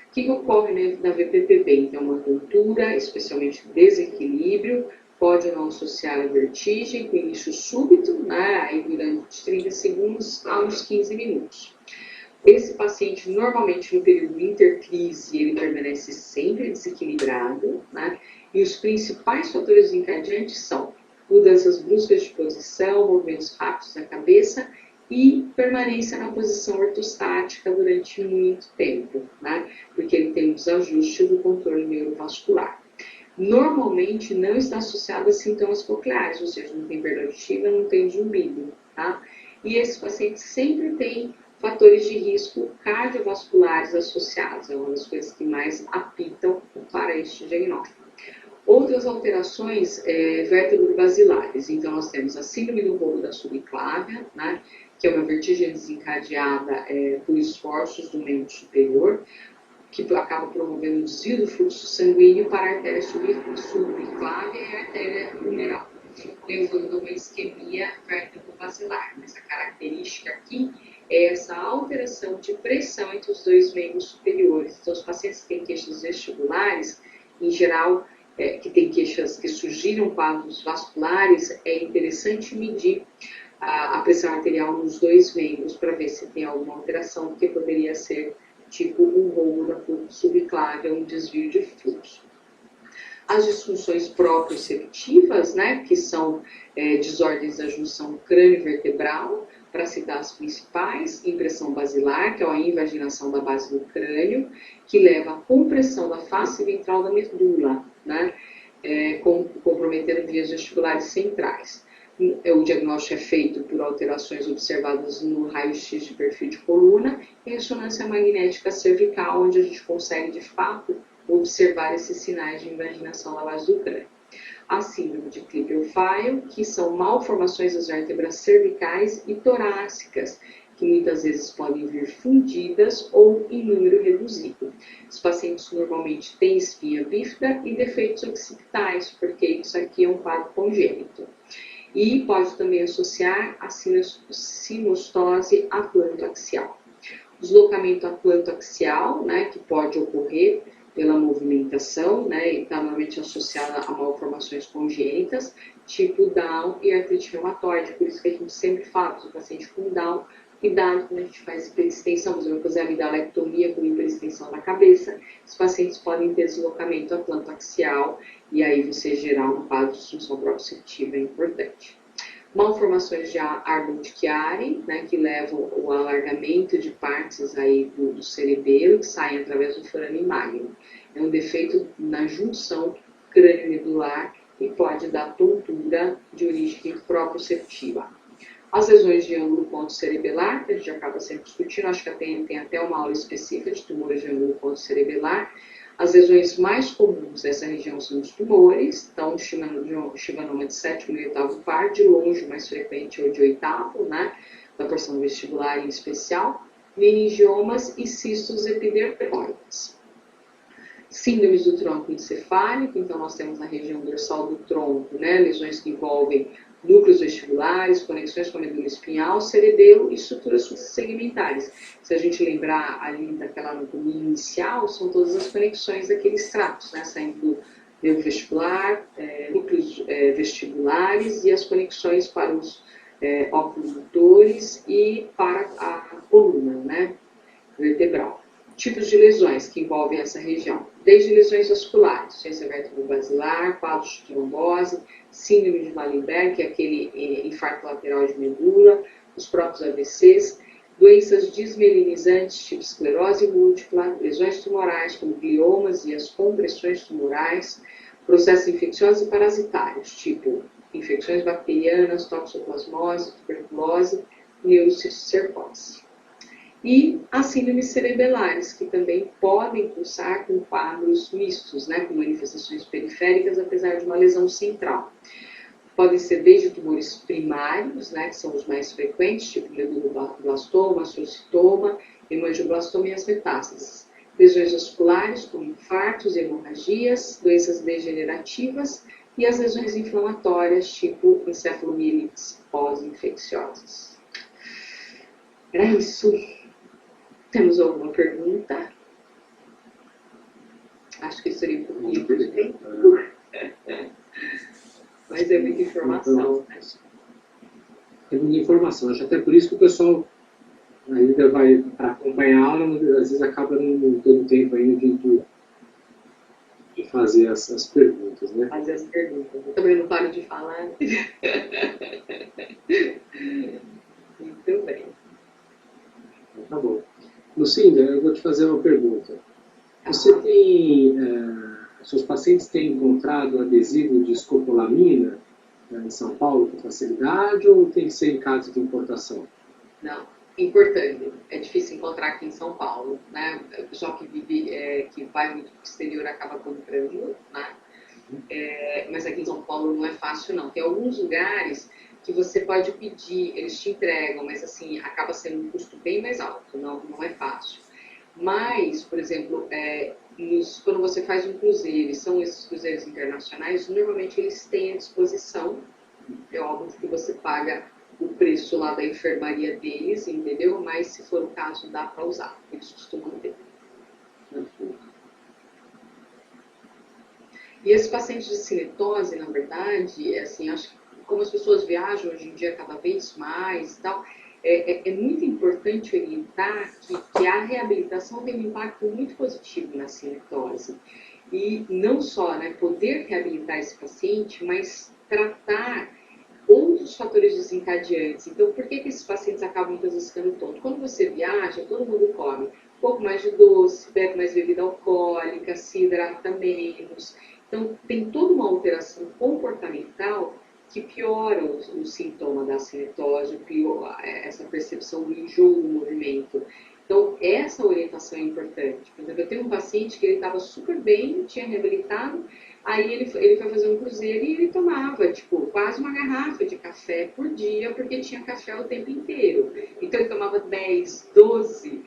O que ocorre, né, na VPPB? Então, uma tontura, especialmente desequilíbrio, pode não associar a vertigem, com início súbito, né, aí durante 30 segundos a uns 15 minutos. Esse paciente, normalmente no período intercrise, ele permanece sempre desequilibrado, né, e os principais fatores encadeantes são mudanças bruscas de posição, movimentos rápidos da cabeça e permanência na posição ortostática durante muito tempo, né, porque ele tem um desajuste do controle neurovascular. Normalmente não está associado a sintomas cocleares, ou seja, não tem perda auditiva, não tem zumbido, tá? E esses pacientes sempre têm fatores de risco cardiovasculares associados, é uma das coisas que mais apitam para este diagnóstico. Outras alterações vértebro-basilares, então nós temos a síndrome do rolo da subclávia, né, que é uma vertigem desencadeada por esforços do membro superior, que acaba promovendo o desvio do fluxo sanguíneo para a artéria subclávia e a artéria lumeral, levando a uma isquemia vértebro-basilar. Mas a característica aqui é essa alteração de pressão entre os dois membros superiores. Então, os pacientes que têm queixas vestibulares, em geral, que têm queixas que surgiram quadros vasculares, é interessante medir a pressão arterial nos dois membros para ver se tem alguma alteração, porque poderia ser tipo um rolo da subclávia, um desvio de fluxo. As disfunções proprioceptivas, né, que são desordens da junção crânio-vertebral, para citar as principais, impressão basilar, que é a invaginação da base do crânio, que leva à compressão da face ventral da medula, né, comprometendo vias vestibulares centrais. O diagnóstico é feito por alterações observadas no raio-x de perfil de coluna e ressonância magnética cervical, onde a gente consegue, de fato, observar esses sinais de invaginação da base do crânio. A síndrome de Klippel-Feil, que são malformações das vértebras cervicais e torácicas, que muitas vezes podem vir fundidas ou em número reduzido. Os pacientes normalmente têm espinha bífida e defeitos occipitais, porque isso aqui é um quadro congênito. E pode também associar a sinustose atlantoaxial. Deslocamento atlantoaxial, né, que pode ocorrer pela movimentação, né, e está normalmente associada a malformações congênitas, tipo Down e artrite reumatoide. Por isso que a gente sempre fala para o paciente com Down, cuidado quando a gente faz hiperextensão, você vai fazer a amidalectomia com hiperextensão da cabeça, os pacientes podem ter deslocamento atlantoaxial e aí você gerar um quadro de disfunção proprioceptiva é importante. Malformações de Arnold-Chiari, né, que levam ao alargamento de partes aí do cerebelo, que saem através do forame magno. É um defeito na junção crânio-medular e pode dar tontura de origem proprioceptiva. As lesões de ângulo ponto cerebelar, que a gente acaba sempre discutindo, acho que tem até uma aula específica de tumores de ângulo ponto cerebelar. As lesões mais comuns dessa região são os tumores, então o chivanoma de 7º e 8º par, de longe mais frequente é o de 8º, né, da porção vestibular em especial, meningiomas e cistos epidermoides. Síndromes do tronco encefálico, então nós temos na região dorsal do tronco, né, lesões que envolvem núcleos vestibulares, conexões com a medula espinhal, cerebelo e estruturas segmentares. Se a gente lembrar ali daquela anatomia inicial, são todas as conexões daqueles tratos, né, saindo do nervo vestibular, núcleos vestibulares e as conexões para os oculomotores e para a coluna, né, vertebral. Tipos de lesões que envolvem essa região, desde lesões vasculares, ciência vertebro-basilar, quadros de trombose, síndrome de Malenberg, que é aquele infarto lateral de medula, os próprios AVCs, doenças desmelinizantes, tipo esclerose múltipla, lesões tumorais, como gliomas e as compressões tumorais, processos infecciosos e parasitários, tipo infecções bacterianas, toxoplasmose, tuberculose, neurocisticercose. E as síndromes cerebelares, que também podem cursar com quadros mistos, né, com manifestações periféricas, apesar de uma lesão central. Podem ser desde tumores primários, né, que são os mais frequentes, tipo medulloblastoma, astrocitoma, hemangioblastoma e as metástases. Lesões vasculares, como infartos e hemorragias, doenças degenerativas e as lesões inflamatórias, tipo encefalomielites pós-infecciosas. Era isso. Temos alguma pergunta? Acho que seria um pouquinho por tempo. Mas é muita informação. Né? É muita informação. Acho até por isso que o pessoal ainda vai para acompanhar a aula, às vezes acaba não tendo tempo ainda de fazer as perguntas, né? Fazer as perguntas. Eu também não paro de falar. Muito bem. Tá bom. Lucinda, eu vou te fazer uma pergunta. Você tem, seus pacientes têm encontrado adesivo de escopolamina em São Paulo com facilidade ou tem que ser em caso de importação? Não, importante. É difícil encontrar aqui em São Paulo, né? O pessoal que vive, que vai muito para o exterior acaba comprando, né? Mas aqui em São Paulo não é fácil, não. Tem alguns lugares que você pode pedir, eles te entregam, mas assim, acaba sendo um custo bem mais alto, não é fácil. Mas, por exemplo, quando você faz um cruzeiro, e são esses cruzeiros internacionais, normalmente eles têm à disposição, é óbvio que você paga o preço lá da enfermaria deles, entendeu? Mas se for o caso, dá para usar, eles costumam ter. E esses pacientes de cinetose, na verdade, assim, acho que como as pessoas viajam hoje em dia cada vez mais e tal, é muito importante orientar que a reabilitação tem um impacto muito positivo na cinetose. E não só poder reabilitar esse paciente, mas tratar outros fatores desencadeantes. Então, por que esses pacientes acabam muitas vezes ficando tontos? Quando você viaja, todo mundo come um pouco mais de doce, bebe mais bebida alcoólica, se hidrata menos. Então, tem toda uma alteração comportamental que piora o sintoma da cinetose, piora essa percepção do enjoo do movimento. Então, essa orientação é importante. Por exemplo, eu tenho um paciente que ele estava super bem, tinha reabilitado, aí ele foi fazer um cruzeiro e ele tomava, tipo, quase uma garrafa de café por dia, porque tinha café o tempo inteiro. Então, ele tomava 10, 12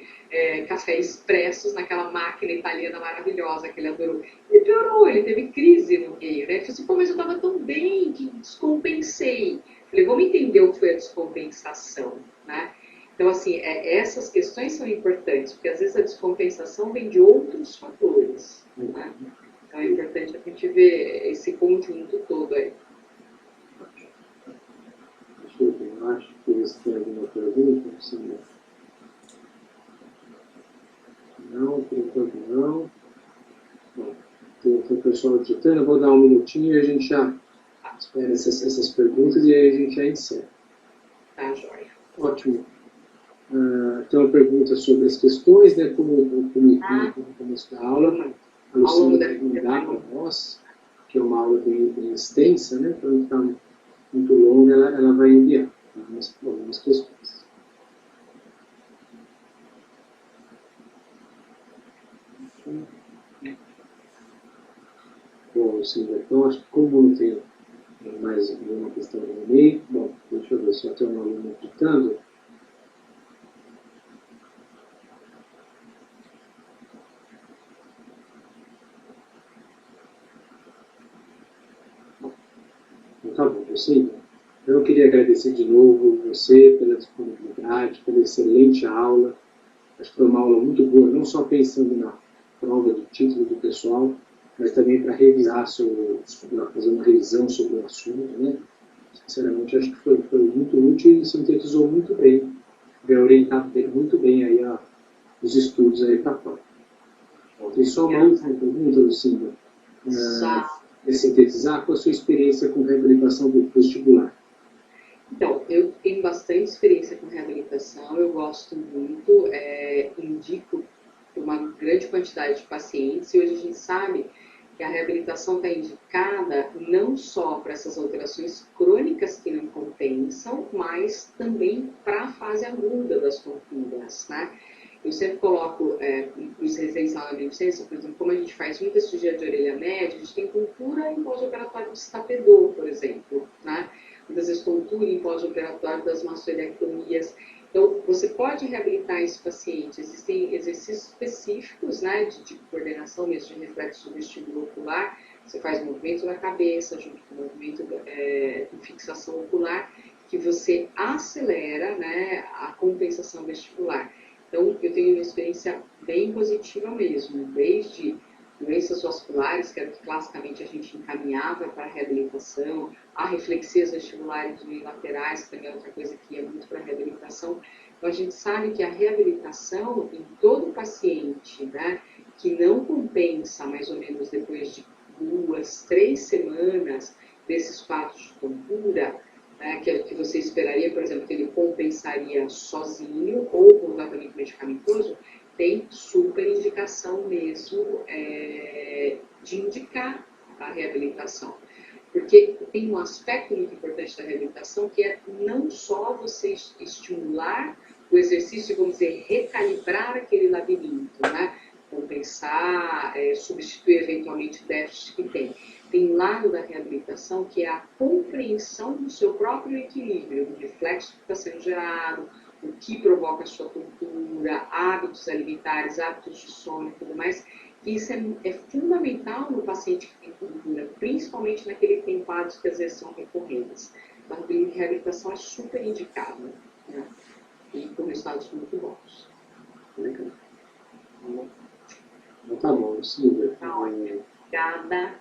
cafés expressos naquela máquina italiana maravilhosa que ele adorou. E piorou, ele teve crise no meio, né? Ele falou assim, pô, mas eu estava tão bem que descompensei. Falei, vamos entender o que foi a descompensação, né? Então, assim, essas questões são importantes, porque às vezes a descompensação vem de outros fatores, né? Então é importante a gente ver esse conjunto todo aí. Deixa eu ver, eu acho que eles têm alguma pergunta. Não, por enquanto não. Bom, tem o pessoal digitando, eu vou dar um minutinho e a gente já espera essas perguntas e aí a gente já encerra. Tá, joia. Ótimo. Tem uma pergunta sobre as questões, né, como no começo da aula, a Luciana vai mandar para nós, que é uma aula bem extensa, né, para não ficar muito longa, ela vai enviar algumas questões. Bom, Luciana, então acho que como não tem mais nenhuma questão no meio, bom, deixa eu ver, só tem uma aluna digitando. Tá bom, Luciana. Eu queria agradecer de novo você pela disponibilidade, pela excelente aula. Acho que foi uma aula muito boa, não só pensando na prova do título do pessoal, mas também para revisar, fazer uma revisão sobre o assunto, né? Sinceramente, acho que foi muito útil e sintetizou muito bem, vai orientar muito bem aí os estudos aí para a prova. Tem só uma última pergunta, Lucinda. Sintetizar, qual a sua experiência com reabilitação vestibular? Então, eu tenho bastante experiência com reabilitação, eu gosto muito, indico uma grande quantidade de pacientes, e hoje a gente sabe que a reabilitação está indicada não só para essas alterações crônicas que não compensam, mas também para a fase aguda das tonturas, né? Eu sempre coloco os residentes na beneficência, por exemplo, como a gente faz muita cirurgia de orelha média, a gente tem tontura em pós-operatório de estapedor, por exemplo, né? Muitas vezes tontura em pós-operatório das mastoidectomias. Então, você pode reabilitar esse paciente. Existem exercícios específicos, né, de coordenação mesmo, de reflexo do vestíbulo ocular. Você faz o movimento da cabeça, junto com o movimento de fixação ocular, que você acelera, né, a compensação vestibular. Então, eu tenho uma experiência bem positiva mesmo, desde doenças vasculares, que era o que classicamente a gente encaminhava para a reabilitação, a reflexias vestibulares unilaterais, que também é outra coisa que ia muito para a reabilitação. Então, a gente sabe que a reabilitação em todo paciente, né, que não compensa mais ou menos depois de 2, 3 semanas desses quadros de tontura, que você esperaria, por exemplo, que ele compensaria sozinho ou com tratamento medicamentoso, tem super indicação mesmo de indicar a reabilitação. Porque tem um aspecto muito importante da reabilitação, que é não só você estimular o exercício, vamos dizer, recalibrar aquele labirinto, né? Compensar, substituir eventualmente o déficit que tem. Tem um lado da reabilitação que é a compreensão do seu próprio equilíbrio, do reflexo que está sendo gerado, o que provoca a sua tontura, hábitos alimentares, hábitos de sono e tudo mais. E isso é fundamental no paciente que tem tontura, principalmente naquele que tem quadros que às vezes são recorrentes. Então, a reabilitação é super indicada, né? E com resultados muito bons. Legal. Tá bom, Silvia. Tá ótimo. Obrigada.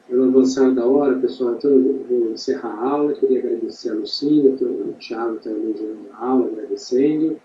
Pelo avançar da hora, pessoal, então eu vou encerrar a aula. Queria agradecer a Lucinda, o Thiago está elogiando a aula, agradecendo.